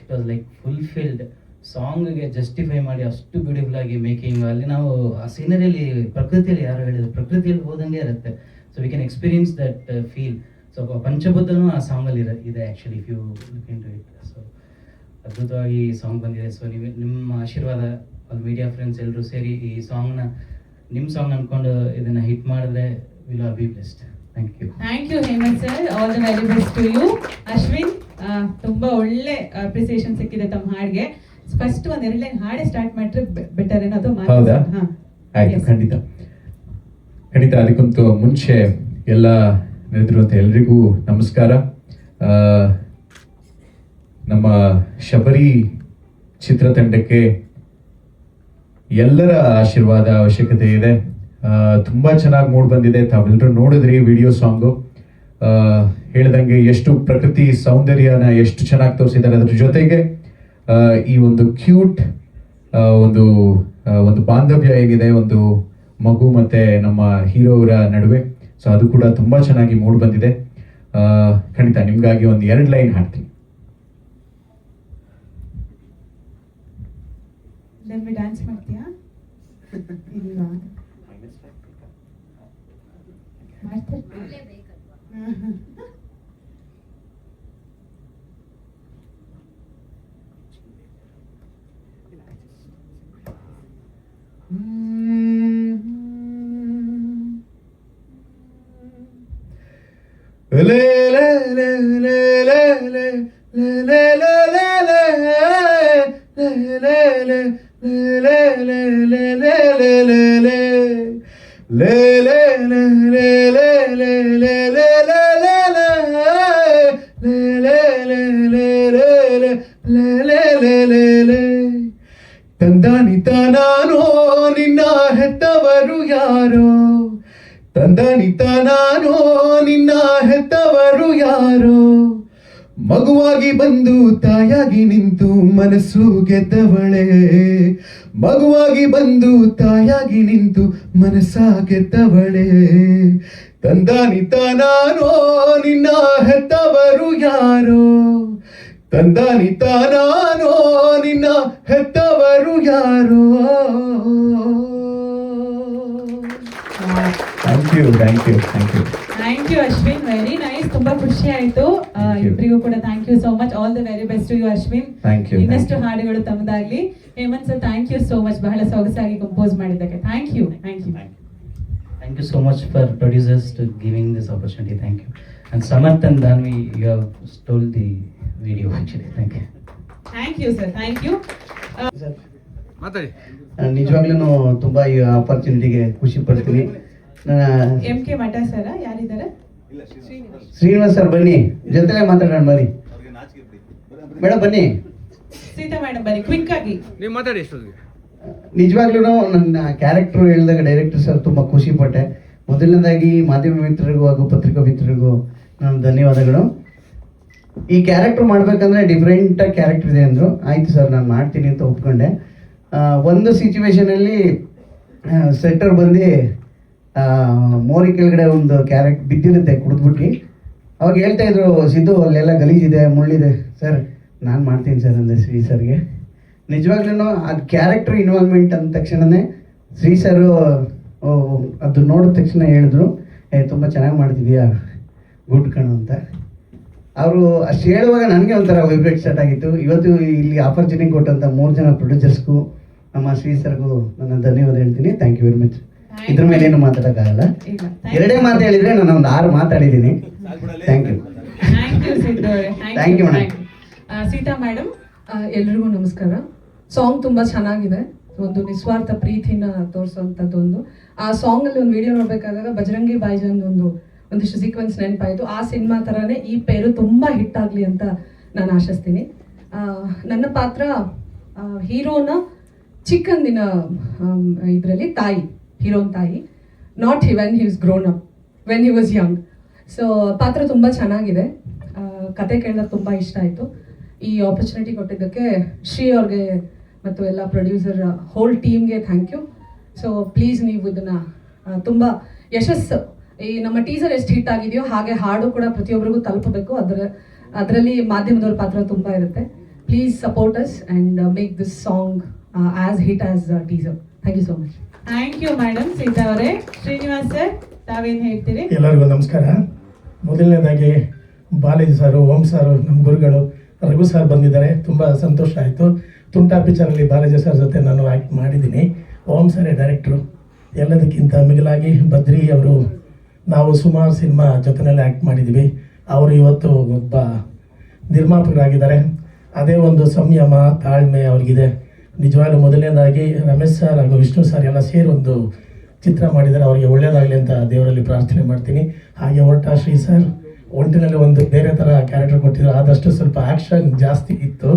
ಇಟ್ ವಾಸ್ ಲೈಕ್ ಫುಲ್ಫಿಲ್ಡ್. ಸಾಂಗ್ಗೆ ಜಸ್ಟಿಫೈ ಮಾಡಿ ಅಷ್ಟು ಬ್ಯೂಟಿಫುಲ್ ಆಗಿ ಮೇಕಿಂಗ್. ಅಲ್ಲಿ ನಾವು ಆ ಸೀನರಿಯಲ್ಲಿ ಪ್ರಕೃತಿಯಲ್ಲಿ, ಯಾರು ಹೇಳಿದ್ರು, ಪ್ರಕೃತಿಯಲ್ಲಿ ಹೋದಂಗೆ ಇರುತ್ತೆ. So we can experience that feel. So ಪಂಚಭೂತನೂ ಆ ಸಾಂಗಲ್ಲಿ ಇದೆ actually if you look into it. So ಅದ್ಭುತವಾಗಿ ಈ ಸಾಂಗ್ ಬಂದಿದೆ. ಸೊ ನೀವು ನಿಮ್ಮ ಆಶೀರ್ವಾದ ಅಲ್ಲಿ ಮೀಡಿಯಾ ಫ್ರೆಂಡ್ಸ್ ಎಲ್ಲರೂ ಸೇರಿ ಈ ಸಾಂಗ್ನ ನಿಮ್ಮ ಸಾಂಗ್ ಅಂದ್ಕೊಂಡು ಇದನ್ನು ಹಿಟ್ ಮಾಡಿದ್ರೆ will are be blessed. Thank you. Thank you Hemanth sir, all the very best to you. Ashwin, ತುಂಬಾ ಒಳ್ಳೆ ಅಪ್ರಿಸಿಯೇಷನ್ ಸಿಕ್ಕಿದೆ ತಮ್ಮ ಹಾಡಿಗೆ. ಫಸ್ಟ್ ಒಂದ್ 2 ಲೈನ್ ಹಾಡೇ ಸ್ಟಾರ್ಟ್ ಮಾಡಿದ್ರೆ ಬೆಟರ್ ಏನೋ. ಹೌದಾ? ಆಯ್ತು, ಖಂಡಿತ ಖಂಡಿತ. ಅದಕ್ಕಂತೂ ಮುಂಚೆ ಎಲ್ಲ ನೆರೆದಿರುವಂಥ ಎಲ್ರಿಗೂ ನಮಸ್ಕಾರ. ನಮ್ಮ ಶಬರಿ ಚಿತ್ರತಂಡಕ್ಕೆ ಎಲ್ಲರ ಆಶೀರ್ವಾದ ಅವಶ್ಯಕತೆ ಇದೆ. ತುಂಬ ಚೆನ್ನಾಗಿ ಮೂಡ್ ಬಂದಿದೆ. ತಾವೆಲ್ಲರೂ ನೋಡಿದ್ರಿ ವಿಡಿಯೋ ಸಾಂಗು. ಹೇಳ್ದಂಗೆ ಎಷ್ಟು ಪ್ರಕೃತಿ ಸೌಂದರ್ಯನ ಎಷ್ಟು ಚೆನ್ನಾಗಿ ತೋರಿಸಿದ್ದಾರೆ. ಅದ್ರ ಜೊತೆಗೆ ಈ ಒಂದು ಕ್ಯೂಟ್ ಒಂದು ಬಾಂಧವ್ಯ ಏನಿದೆ ಒಂದು ಮಗು ಮತ್ತೆ ನಮ್ಮ ಹೀರೋ ಅವರ ನಡುವೆ, ಸೊ ಅದು ಕೂಡ ತುಂಬ ಚೆನ್ನಾಗಿ ಮೂಡ್ ಬಂದಿದೆ. ಖಂಡಿತ ನಿಮ್ಗಾಗಿ ಒಂದು 2 ಲೈನ್ ಹಾಡ್ತೀನಿ. ಡ್ಯಾನ್ಸ್ ಮಾಡ್ತೀಯಾ? ಇಲ್ವಾ? ತಂದಾನಿತ ನಾನು ನಿನ್ನ ಹೆತ್ತವರು ಯಾರೋ, ತಂದಾನಿತ ನಾನು ನಿನ್ನ ಹೆತ್ತವರು ಯಾರೋ, ಮಗುವಾಗಿ ಬಂದು ತಾಯಾಗಿ ನಿಂತು ಮನಸ್ಸು ಗೆದ್ದವಳೆ, ಮಗುವಾಗಿ ಬಂದು ತಾಯಾಗಿ ನಿಂತು ಮನಸ್ಸ ಗೆದ್ದವಳೆ, ತಂದಾನಿತ ನಾನು ನಿನ್ನ ಹೆತ್ತವರು ಯಾರೋ, ತಂದಾನಿತ ನಾನು ನಿನ್ನ ಹೆತ್ತವರು ಯಾರೋ. Thank you thank you thank you thank you Ashwin, very nice. ತುಂಬಾ ಖುಷಿ ಆಯ್ತು. ಇಬ್ಬರಿಗೂ ಕೂಡ thank you so much. All the very best to you Ashwin. Thank you. ಇನ್ನಷ್ಟು ಹಾಡುಗಳು ತಮ್ಮದಾಗ್ಲಿ. Hemanth sir, thank you so much, ಬಹಳ ಸೊಗಸಾಗಿ ಕಂಪೋಸ್ ಮಾಡಿದ್ದಕ್ಕೆ. Thank you thank you Thank you so much for producers to giving this opportunity. Thank you. And Samarth and Dhanvi, you have stole the video actually. Thank you. Thank you sir, thank you. ಮಾತಾಡಿ. ನಿಜವಾಗ್ಲೂ ತುಂಬ ಈ ಆಪರ್ಚುನಿಟಿಗೆ ಖುಷಿ ಪಡ್ತೀನಿ. MK ಮಠ ಸರ ಯಾರಿದ್ದಾರೆ? Srinivas sir ಬನ್ನಿ, ಜೊತೆಲೆ ಮಾತಾಡೋಣ ಬನ್ನಿ. ಮೇಡಮ್ ಬನ್ನಿ. ಸೀತಾ ಮೇಡಮ್ ಬನ್ನಿ, ಕ್ವಿಕ್ ಆಗಿ. ನೀವು ಮಾತಾಡಿ ಎಷ್ಟೊತ್ತಿಗೆ. ನಿಜವಾಗ್ಲೂ ನನ್ನ ಕ್ಯಾರೆಕ್ಟರ್ ಹೇಳಿದಾಗ ಡೈರೆಕ್ಟರ್ ಸರ್ ತುಂಬ ಖುಷಿ ಪಟ್ಟೆ. ಮೊದಲನೇದಾಗಿ ಮಾಧ್ಯಮ ಮಿತ್ರರಿಗೂ ಹಾಗೂ ಪತ್ರಿಕಾ ಮಿತ್ರರಿಗೂ ನನ್ನ ಧನ್ಯವಾದಗಳು. ಈ ಕ್ಯಾರೆಕ್ಟರ್ ಮಾಡಬೇಕಂದ್ರೆ ಡಿಫ್ರೆಂಟ್ ಕ್ಯಾರೆಕ್ಟರ್ ಇದೆ ಅಂದರು. ಆಯಿತು ಸರ್ ನಾನು ಮಾಡ್ತೀನಿ ಅಂತ ಒಪ್ಕೊಂಡೆ. ಒಂದು ಸಿಚುವೇಶನಲ್ಲಿ ಸೆಟ್ಟರ್ ಬಂದು ಮೋರಿ ಕೆಳಗಡೆ ಒಂದು ಕ್ಯಾರೆಕ್ಟ್ ಬಿದ್ದಿರುತ್ತೆ ಕುಡಿದ್ಬಿಟ್ಟು. ಅವಾಗ ಹೇಳ್ತಾ ಇದ್ರು, ಸಿದ್ದು ಅಲ್ಲೆಲ್ಲ ಗಲೀಜಿದೆ ಮುಳ್ಳಿದೆ. ಸರ್ ನಾನು ಮಾಡ್ತೀನಿ ಸರ್ ಅಂದೆ ಶ್ರೀ ಸರ್ಗೆ. ನಿಜವಾಗ್ಲೂ ಅದು ಕ್ಯಾರೆಕ್ಟರ್ ಇನ್ವಾಲ್ವ್ಮೆಂಟ್ ಅಂದ ತಕ್ಷಣವೇ ಶ್ರೀ ಸರು ಅದು ನೋಡಿದ ತಕ್ಷಣ ಹೇಳಿದ್ರು, ತುಂಬ ಚೆನ್ನಾಗಿ ಮಾಡ್ತಿದ್ಯಾ, ಗುಡ್ ಕಣು ಅಂತ. ಅವರು ಅಷ್ಟು ಹೇಳುವಾಗ ನನಗೆ ಒಂಥರ ವೈಬ್ರೇಟ್ ಸ್ಟಾರ್ಟ್ ಆಗಿತ್ತು. ಇವತ್ತು ಇಲ್ಲಿ ಆಪರ್ಚುನಿಟಿ ಕೊಟ್ಟಂಥ 3 ಜನ ಪ್ರೊಡ್ಯೂಸರ್ಸ್ಗೂ ನಮ್ಮ ಶ್ರೀ ಸರ್ಗೂ ನನ್ನ ಧನ್ಯವಾದ ಹೇಳ್ತೀನಿ. Thank you very much. ಇದ್ರ ಮೇಲೆ ಏನು ಮಾತಾಡೋಕ್ಕಾಗಲ್ಲ. 2 ಮಾತು ಹೇಳಿದರೆ ನಾನು ಒಂದು 6 ಮಾತಾಡಿದ್ದೀನಿ. Thank you. Thank you madam. Sita madam, ಎಲ್ರಿಗೂ ನಮಸ್ಕಾರ. ಸಾಂಗ್ ತುಂಬ ಚೆನ್ನಾಗಿದೆ. ಒಂದು ನಿಸ್ವಾರ್ಥ ಪ್ರೀತಿನ ತೋರಿಸುವಂಥದ್ದು ಒಂದು. ಆ ಸಾಂಗಲ್ಲಿ ಒಂದು ವಿಡಿಯೋ ನೋಡಬೇಕಾದಾಗ ಬಜರಂಗಿ ಭಾಯಿಜಾನ್ ಒಂದಿಷ್ಟು ಸೀಕ್ವೆನ್ಸ್ ನೆನಪಾಯಿತು. ಆ ಸಿನಿಮಾ ಥರನೇ ಈ ಪೇರು ತುಂಬ ಹಿಟ್ ಆಗಲಿ ಅಂತ ನಾನು ಆಶಿಸ್ತೀನಿ. ನನ್ನ ಪಾತ್ರ ಹೀರೋನ ಚಿಕ್ಕಂದಿನ ಇದರಲ್ಲಿ ತಾಯಿ, ಹೀರೋನ್ ತಾಯಿ, not when he was grown up, when he was young. So ಪಾತ್ರ ತುಂಬ ಚೆನ್ನಾಗಿದೆ. ಕತೆ ಕೇಳಿದಾಗ ತುಂಬ ಇಷ್ಟ ಆಯಿತು. ಈ ಆಪರ್ಚುನಿಟಿ ಕೊಟ್ಟಿದ್ದಕ್ಕೆ ಶ್ರೀ ಅವ್ರಿಗೆ ಮತ್ತು ಎಲ್ಲ ಪ್ರೊಡ್ಯೂಸರ್ ಹೋಲ್ ಟೀಮ್ಗೆ ಥ್ಯಾಂಕ್ ಯು. ಸೊ ಪ್ಲೀಸ್ ನೀವು ಇದನ್ನು ತುಂಬ ಯಶಸ್ಸು, ಈ ನಮ್ಮ ಟೀಸರ್ ಎಷ್ಟು ಹಿಟ್ ಆಗಿದೆಯೋ ಹಾಗೆ ಹಾಡು ಕೂಡ ಪ್ರತಿಯೊಬ್ಬರಿಗೂ ತಲುಪಬೇಕು. ಅದರಲ್ಲಿ ಮಾಧ್ಯಮದವ್ರ ಪಾತ್ರ ತುಂಬ ಇರುತ್ತೆ. Please support us and make this song as hit as teaser. Thank you so much. Thank you madam. Sita ಅವರೇ, ಶ್ರೀನಿವಾಸ್ ಸರ್ ತಾವೇನು ಹೇಳ್ತೀರಿ? ಎಲ್ಲರಿಗೂ ನಮಸ್ಕಾರ. ಮೊದಲನೇದಾಗಿ ಬಾಲಾಜಿ ಸಾರು, ಓಂ ಸಾರು, ನಮ್ಮ ಗುರುಗಳು ರಘು ಸರ್ ಬಂದಿದ್ದಾರೆ. ತುಂಬ ಸಂತೋಷ ಆಯಿತು. ತುಂಟಾ ಪಿಕ್ಚರಲ್ಲಿ ಬಾಲಾಜಿ ಸರ್ ಜೊತೆ ನಾನು ಆ್ಯಕ್ಟ್ ಮಾಡಿದ್ದೀನಿ. ಓಂ ಸರೇ ಡೈರೆಕ್ಟ್ರು. ಎಲ್ಲದಕ್ಕಿಂತ ಮಿಗಿಲಾಗಿ ಬದ್ರಿ ಅವರು, ನಾವು ಸುಮಾರು ಸಿನಿಮಾ ಜೊತೆಯಲ್ಲಿ ಆ್ಯಕ್ಟ್ ಮಾಡಿದ್ದೀವಿ. ಅವರು ಇವತ್ತು ಒಬ್ಬ ನಿರ್ಮಾಪಕರಾಗಿದ್ದಾರೆ. ಅದೇ ಒಂದು ಸಂಯಮ, ತಾಳ್ಮೆ ಅವ್ರಿಗಿದೆ. ನಿಜವಾಗ್ಲೂ ಮೊದಲನೇದಾಗಿ ರಮೇಶ್ ಸರ್ ಹಾಗೂ ವಿಷ್ಣು ಸರ್ ಎಲ್ಲ ಸೇರಿ ಒಂದು ಚಿತ್ರ ಮಾಡಿದ್ದಾರೆ. ಅವರಿಗೆ ಒಳ್ಳೆಯದಾಗಲಿ ಅಂತ ದೇವರಲ್ಲಿ ಪ್ರಾರ್ಥನೆ ಮಾಡ್ತೀನಿ. ಹಾಗೆ ಹೊರಟ ಶ್ರೀ ಸರ್ ಒಂಟಿನಲ್ಲಿ ಒಂದು ಬೇರೆ ಥರ ಕ್ಯಾರೆಕ್ಟರ್ ಕೊಟ್ಟಿದ್ರು. ಆದಷ್ಟು ಸ್ವಲ್ಪ ಆ್ಯಕ್ಷನ್ ಜಾಸ್ತಿ ಇತ್ತು.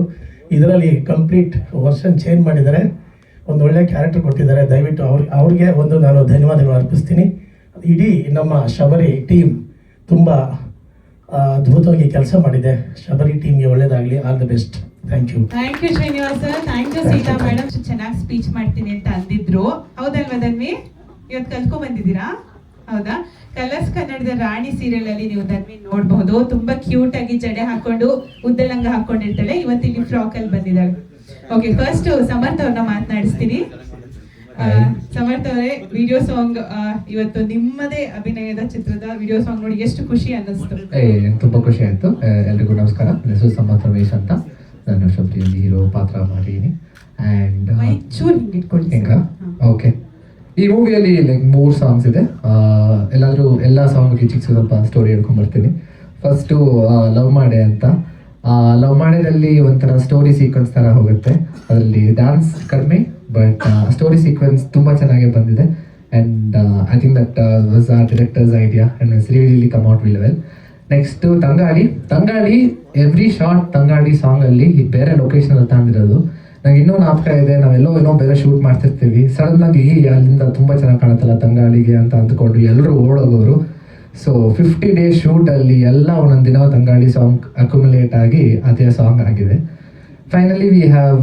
ಇದರಲ್ಲಿ ಕಂಪ್ಲೀಟ್ ವರ್ಷನ್ ಚೇಂಜ್ ಮಾಡಿದ್ದಾರೆ. ಒಂದು ಒಳ್ಳೆ ಕ್ಯಾರೆಕ್ಟರ್ ಕೊಟ್ಟಿದ್ದಾರೆ. ದಯವಿಟ್ಟು ಅವ್ರಿಗೆ ಒಂದು ನಾನು ಧನ್ಯವಾದಗಳು ಅರ್ಪಿಸ್ತೀನಿ. ಇಡೀ ನಮ್ಮ ಶಬರಿ ಟೀಮ್ ತುಂಬ ಅದ್ಭುತವಾಗಿ ಕೆಲಸ ಮಾಡಿದೆ. ಶಬರಿ ಟೀಮ್ಗೆ ಒಳ್ಳೇದಾಗಲಿ. All the best. Thank you. Thank you Srinivas sir. Thank you Sita madam. ಚೆನ್ನಾಗಿ ಸ್ಪೀಚ್ ಮಾಡ್ತೀನಿ ಅಂತ ಅಂದಿದ್ರು. ಹೌದಲ್ವಾ ಧನ್ವಿ? ಇವತ್ತು ಕಲ್ತ್ಕೊಂಡ್ ಬಂದಿದ್ದೀರಾ? ಹೌದಾ? ಕಲರ್ಸ್ ಕನ್ನಡದ ರಾಣಿ ಸೀರಿಯಲ್ ಅಲ್ಲಿ ನೀವು ಧನ್ವಿ ನೋಡಬಹುದು. ತುಂಬಾ ಕ್ಯೂಟ್ ಆಗಿ ಜಡೆ ಹಾಕೊಂಡು ಉದ್ದಲಂಗ ಹಾಕೊಂಡಿರ್ತಾಳೆ. ಇವತ್ತು ಇಲ್ಲಿ ಫ್ರಾಕ್ ಅಲ್ಲಿ ಬಂದಿದ್ದಾಳೆ. ಓಕೆ, ಫಸ್ಟ್ ಸಮರ್ಥ ಅವ್ರನ್ನ ಮಾತನಾಡಿಸ್ತೀನಿ. ಸಮರ್ಥ ಅವರೇ, ವಿಡಿಯೋ ಸಾಂಗ್ ಇವತ್ತು ನಿಮ್ಮದೇ ಅಭಿನಯದ ಚಿತ್ರದ ವಿಡಿಯೋ ಸಾಂಗ್ ನೋಡಿ ಎಷ್ಟು ಖುಷಿ ಅನ್ನಿಸ್ತು? ತುಂಬ ಖುಷಿ ಆಯಿತು. ಎಲ್ರಿಗೂ ನಮಸ್ಕಾರ. ನನ್ನ ಹೆಸರು ಸಮರ್ಥ ರಮೇಶ್ ಅಂತ. ನಾನು ಶಬರಿಯಲ್ಲಿ ಹೀರೋ ಪಾತ್ರ ಮಾಡಿದ್ದೀನಿ. ಆ್ಯಂಡ್ ಚೂರು ಹಿಂಗೆ ಇಟ್ಕೊಳ್ಳಿ. ಓಕೆ, ಈ ಮೂವಿಯಲ್ಲಿ ಲೈಕ್ 3 ಸಾಂಗ್ಸ್ ಇದೆ. ಎಲ್ಲ ಸಾಂಗ್ಗೆ ಚಿಕ್ಕ ಸ್ವಲ್ಪ ಸ್ಟೋರಿ ಹೇಳ್ಕೊಂಬರ್ತೀನಿ. ಫಸ್ಟು ಲವ್ ಮಾಡೆ ಅಂತ. ಲವ್ ಮಾಡೇದಲ್ಲಿ ಒಂಥರ ಸ್ಟೋರಿ ಸೀಕ್ವೆನ್ಸ್ ಥರ ಹೋಗುತ್ತೆ. ಅದರಲ್ಲಿ ಡ್ಯಾನ್ಸ್ ಕಡಿಮೆ, ಬಟ್ ಸ್ಟೋರಿ ಸೀಕ್ವೆನ್ಸ್ ತುಂಬ ಚೆನ್ನಾಗಿ ಬಂದಿದೆ. And I think that was a director's idea and it's really come out well well. Next ತಂಗಾಳಿ ಎವ್ರಿ ಶಾರ್ಟ್ ತಂಗಾಳಿ ಸಾಂಗಲ್ಲಿ ಬೇರೆ ಲೊಕೇಶನಲ್ಲಿ ತಂದಿರೋದು. ನಂಗೆ ಇನ್ನೂ ಜ್ಞಾಪಕ ಇದೆ, ನಾವೆಲ್ಲೋ ಬೇರೆ ಶೂಟ್ ಮಾಡ್ತಿರ್ತೀವಿ. ಸಡನ್ನಾಗಿ ಅಲ್ಲಿಂದ ತುಂಬ ಚೆನ್ನಾಗಿ ಕಾಣುತ್ತಲ್ಲ ತಂಗಾಳಿಗೆ ಅಂತ ಅಂದ್ಕೊಂಡು ಎಲ್ಲರೂ ಓಡೋಗೋರು. ಸೊ 50 days ಶೂಟಲ್ಲಿ ಎಲ್ಲ ಒಂದೊಂದು ದಿನ ತಂಗಾಳಿ ಸಾಂಗ್ ಅಕ್ಯುಮುಲೇಟ್ ಆಗಿ ಅದೇ ಸಾಂಗ್ ಆಗಿದೆ. ಫೈನಲಿ ವಿ ಹ್ಯಾವ್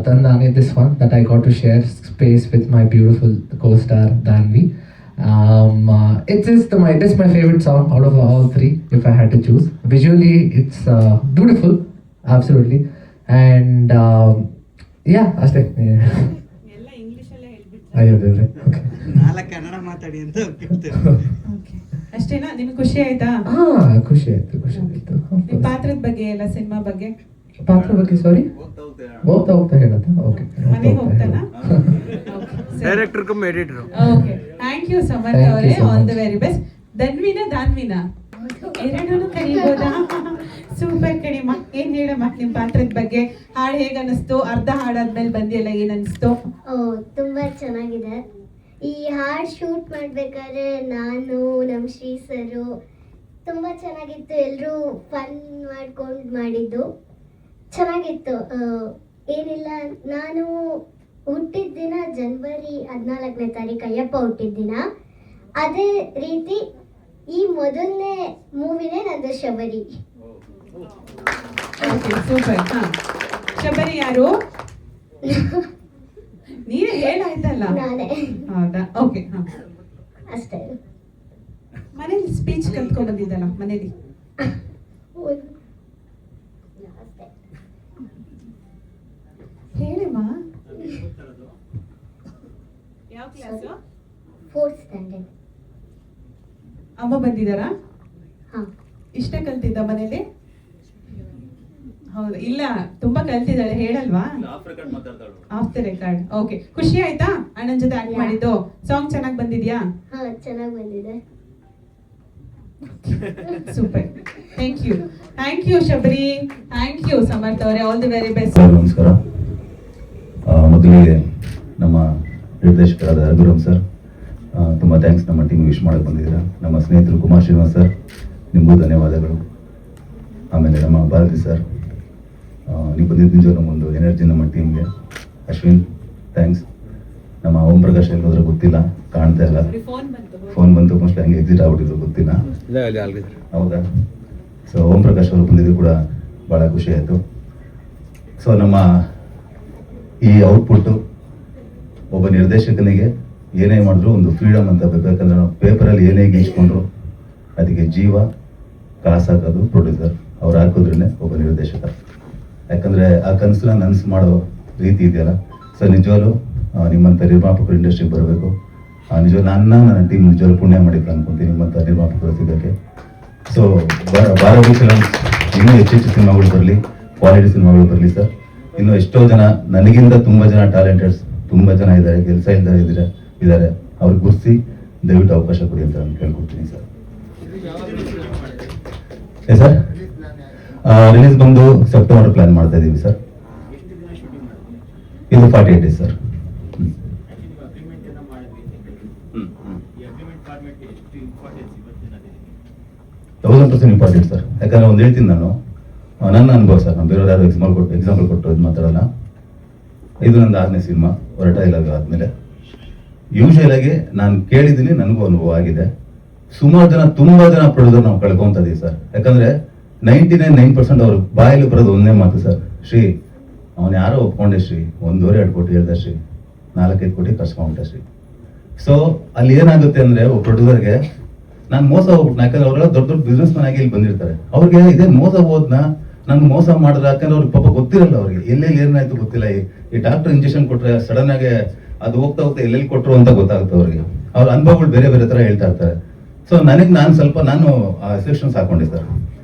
ತಂದಾನೆ this one that I got to share space with my beautiful co-star Dhanvi. It is my favorite song out of all 3 if I had to choose. Visually it's beautiful, absolutely. And yeah, ಅಷ್ಟೇ. ಎಲ್ಲ English ಅಲ್ಲೇ ಹೇಳ್ಬಿಟ್ರೆ. ಅಯ್ಯೋ ದೇವ್ರೆ. Okay, ನಾಲ್ಕು ಕನ್ನಡ ಮಾತಾಡಿ ಅಂತ ಕೇಳ್ತೇವೆ. ಓಕೆ, ಅಷ್ಟೇನಾ? ನಿಮ್ಗೆ ಖುಷಿ ಆಯ್ತಾ? ಖುಷಿ ಆಯ್ತು. ನಿಮ್ಮ ಪಾತ್ರದ ಬಗ್ಗೆ ಎಲ್ಲ, ಸಿನಿಮಾ ಬಗ್ಗೆ? ಪಾತ್ರ ಬಗ್ಗೆ ಸಾರಿ, ಹೋಗ್ತಾ ಹೇಳತ್ತಾ? ಓಕೆ, ಮನೆಗೆ ಹೋಗ್ತಾನಾ? Director cum editor. Okay, thank you Samarth ಅವರೇ. All the very best. ದಾನ್ವಿನಾ ಎರಡೂ ಕರಿಬೋದಾ? ಸೂಪರ್ ಕಣಿಮ್ಮ. ಏನ್ ಹೇಳಮ್ಮ ನಿಮ್ ಪಾತ್ರದ ಬಗ್ಗೆ? ಹಾಡು ಹೇಗ ಅನಿಸ್ತು? ಅರ್ಧ ಹಾಡಾದ್ಮೇಲೆ ಬಂದಿಯಲ್ಲ, ಏನ್ ಅನಿಸ್ತು? ತುಂಬಾ ಚೆನ್ನಾಗಿದೆ. ಈ ಹಾಡು ಶೂಟ್ ಮಾಡ್ಬೇಕಾದ್ರೆ ನಾನು, ನಮ್ಮ ಶ್ರೀ ಸರು ತುಂಬಾ ಚೆನ್ನಾಗಿತ್ತು. ಎಲ್ಲರೂ ಫನ್ ಮಾಡ್ಕೊಂಡು ಮಾಡಿದ್ದು ಚೆನ್ನಾಗಿತ್ತು. ಏನಿಲ್ಲ, ನಾನು ಹುಟ್ಟಿದ ದಿನ ಜನವರಿ 14ನೇ ತಾರೀಕು, ಅಯ್ಯಪ್ಪ ಹುಟ್ಟಿದ ದಿನ. ಅದೇ ರೀತಿ ಈ ಮೊದಲನೇ ಮೂವಿನೇ ನಂದು ಶಬರಿ. ಸೂಪರ್. ಶಬರಿ ಯಾರು? ನೀವೇ ಹೇಳಾಯ್ತಲ್ಲ. ನಾನೇ. ಹೌದಾ? ಓಕೆ, ಅಷ್ಟೇ. ಮನೇಲಿ ಸ್ಪೀಚ್ ಕಲ್ತ್ಕೊಂಡ್ ಬಂದಿದ್ದಲ್ಲ ಮನೇಲಿ? ಹೇಳಿಮ್ಮ. ಯಾವ ಕ್ಲಾಸು? 4th standard. ಅಮ್ಮ ಬಂದಿದ್ದಾರಾ? ಹಾ. ಇಷ್ಟ ಕಲ್ತಿದ್ದ ಮನೇಲಿ? ಹೌದು, ಇಲ್ಲ ತುಂಬಾ ಕಲ್ತಿದ್ದಾಳೆ. ಹೇಳಲ್ವಾ? Off the record. ಓಕೆ, ಖುಷಿ ಆಯ್ತಾ ಅಣ್ಣನ ಜೊತೆ ಆಕ್ಟ್ ಮಾಡಿದ್ದು? ಸಾಂಗ್ ಚೆನ್ನಾಗಿ ಬಂದಿದ್ಯಾ? ಹಾ, ಚೆನ್ನಾಗಿ ಬಂದಿದೆ. Super. Thank you Shabari. Thank you Samarth ಅವರೇ. All the very best. ನಮಸ್ಕಾರ. ಮೊದಲಿಗೆ ನಮ್ಮ ನಿರ್ದೇಶಕರಾದ ರಘುರಾಮ್ ಸರ್, ತುಂಬ ಥ್ಯಾಂಕ್ಸ್. ನಮ್ಮ ಟೀಮ್ ವಿಶ್ ಮಾಡಕ್ಕೆ ಬಂದಿದ್ದೀರಾ. ನಮ್ಮ ಸ್ನೇಹಿತರು ಕುಮಾರ್ ಶ್ರೀನಿವಾಸ್ ಸರ್, ನಿಮಗೂ ಧನ್ಯವಾದಗಳು. ಆಮೇಲೆ ನಮ್ಮ ಭಾರತಿ ಸರ್, ನೀವು ಬಂದಿದ್ದು ನಿಜ ನಮ್ಮೊಂದು ಎನರ್ಜಿ ನಮ್ಮ ಟೀಮ್ಗೆ. ಅಶ್ವಿನ್ ಥ್ಯಾಂಕ್ಸ್. ನಮ್ಮ ಓಂ ಪ್ರಕಾಶ್ ಎಲ್ಲೋದ್ರೆ ಗೊತ್ತಿಲ್ಲ, ಕಾಣ್ತಾ ಇಲ್ಲ. ಫೋನ್ ಬಂತು, ಮೋಸ್ಟ್ಲಿ ಹಂಗೆ ಎಕ್ಸಿಟ್ ಆಗ್ಬಿಟ್ಟಿದ್ರು, ಗೊತ್ತಿಲ್ಲ. ಹೌದಾ? ಸೊ ಓಂ ಪ್ರಕಾಶ್ ಅವರು ಬಂದಿದ್ದು ಕೂಡ ಭಾಳ ಖುಷಿ ಆಯಿತು. ಸೊ ನಮ್ಮ ಈ ಔಟ್ಪುಟ್ಟು ಒಬ್ಬ ನಿರ್ದೇಶಕನಿಗೆ ಏನೇ ಮಾಡಿದ್ರು ಒಂದು ಫ್ರೀಡಮ್ ಅಂತ ಬೇಕು. ಯಾಕಂದರೆ ನಾವು ಪೇಪರಲ್ಲಿ ಏನೇ ಗೀಚ್ಕೊಂಡ್ರು ಅದಕ್ಕೆ ಜೀವ ಕಾಸು ಹಾಕೋದು ಪ್ರೊಡ್ಯೂಸರ್. ಅವ್ರು ಹಾಕಿದ್ರೇ ಒಬ್ಬ ನಿರ್ದೇಶಕ. ಯಾಕಂದರೆ ಆ ಕನಸನ್ನ ನನಸು ಮಾಡೋ ರೀತಿ ಇದೆಯಲ್ಲ. ಸೊ ನಿಜವಾಗ್ಲೂ ನಿಮ್ಮಂಥ ನಿರ್ಮಾಪಕರು ಇಂಡಸ್ಟ್ರಿಗೆ ಬರಬೇಕು. ನಿಜವಾಗ್ಲೂ ನನ್ನ ಟೀಮ್ ನಿಜವಾಗ್ಲೂ ಪುಣ್ಯ ಮಾಡಿತ್ತು ಅನ್ಕೊಂತೀನಿ ನಿಮ್ಮಂಥ ನಿರ್ಮಾಪಕರು ಸಿಗೋಕ್ಕೆ. ಸೊ ಭಾರತಿ ಫಿಲಮ್ಸ್ ಇನ್ನೂ ಹೆಚ್ಚೆಚ್ಚು ಸಿನಿಮಾಗಳು ಬರಲಿ, ಕ್ವಾಲಿಟಿ ಸಿನಿಮಾಗಳು ಬರಲಿ ಸರ್. ಇನ್ನು ಎಷ್ಟೋ ಜನ ನನಗಿಂತ ತುಂಬ ಜನ ಟ್ಯಾಲೆಂಟೆಡ್ಸ್ ತುಂಬ ಜನ ಇದ್ದಾರೆ, ಕೆಲಸ ಇದ್ದಾರೆ, ಅವ್ರಿಗೆ ಗುರ್ಸಿ ದಯವಿಟ್ಟು ಅವಕಾಶ ಕೊಡಿ ಅಂತ ನಾನು ಕೇಳ್ಕೊಡ್ತೀನಿ ಸರ್. ಸರ್ ರಿಲೀಸ್ ಬಂದು ಸೆಪ್ಟೆಂಬರ್ ಪ್ಲಾನ್ ಮಾಡ್ತಾ ಇದ್ದೀವಿ ಸರ್. ಇದು 48 ಡೇಸ್ ಸರ್. 1000% important sir. ಯಾಕಂದ್ರೆ ಒಂದು ಹೇಳ್ತೀನಿ ನಾನು, ನನ್ನ ಅನುಭವ ಸರ್, ನಾನು ಬೇರೆಯವ್ರು ಯಾರು ಎಕ್ಸಾಂಪಲ್ ಕೊಟ್ಟು ಇದು ಮಾತಾಡಲ್ಲ. ಇದು ನಂದು 6ನೇ ಸಿನಿಮಾ ಹೊರಟ ಇಲ್ಲ ಆದಮೇಲೆ. ಯೂಶುವಲ್ ಆಗಿ ನಾನು ಕೇಳಿದ್ದೀನಿ, ನನಗೂ ಅನುಭವ ಆಗಿದೆ. ಸುಮಾರು ಜನ ತುಂಬ ಜನ ಪ್ರೊಡ್ಯೂಸರ್ ನಾವು ಕಳ್ಕೊಂತ ಇದೀವಿ ಸರ್. ಯಾಕಂದ್ರೆ 99% ಅವ್ರ ಬಾಯಲ್ಲಿ ಬರೋದು ಒಂದೇ ಮಾತು ಸರ್, ಶ್ರೀ ಅವನು ಯಾರೋ ಒಪ್ಕೊಂಡೆ ಶ್ರೀ, 1.5-2 ಕೋಟಿ ಹೇಳ್ದ ಶ್ರೀ, 4-5 ಕೋಟಿ ಖರ್ಚು ಮಾಡ್ಬಿಟ್ಟ ಶ್ರೀ. ಸೊ ಅಲ್ಲಿ ಏನಾಗುತ್ತೆ ಅಂದ್ರೆ ಒಬ್ಬ ಪ್ರೊಡ್ಯೂಸರ್ಗೆ ನಾನು ಮೋಸ ಹೋಗ್ಬಿಟ್ಟು, ಯಾಕಂದ್ರೆ ಅವರೆಲ್ಲ ದೊಡ್ಡ ದೊಡ್ಡ ಬಿಸ್ನೆಸ್ ಮ್ಯಾನ್ ಆಗಿ ಇಲ್ಲಿ ಬಂದಿರ್ತಾರೆ. ಅವ್ರಿಗೆ ಇದೇ ಮೋಸ ಹೋದ್ನ ನನ್ಗೆ ಮೋಸ ಮಾಡಿದ್ರೆ, ಯಾಕಂದ್ರೆ ಅವ್ರಿಗೆ ಪಾಪ ಗೊತ್ತಿರಲ್ಲ, ಅವ್ರಿಗೆ ಎಲ್ಲೆಲ್ಲಿ ಏನಾಯ್ತು ಗೊತ್ತಿಲ್ಲ. ಈ ಡಾಕ್ಟರ್ ಇಂಜೆಕ್ಷನ್ ಕೊಟ್ರೆ ಸಡನ್ ಆಗಿ ಅದು ಹೋಗ್ತಾ ಎಲ್ಲೆಲ್ಲಿ ಕೊಟ್ಟರು ಅಂತ ಗೊತ್ತಾಗುತ್ತೆ ಅವ್ರಿಗೆ. ಅವ್ರ ಅನುಭವಗಳು ಬೇರೆ ಬೇರೆ ತರ ಹೇಳ್ತಾ ಇರ್ತಾರೆ. ಸೊ ನಾನು ಸೆಕ್ಷನ್ಸ್ ಹಾಕೊಂಡೆ ಸರ್.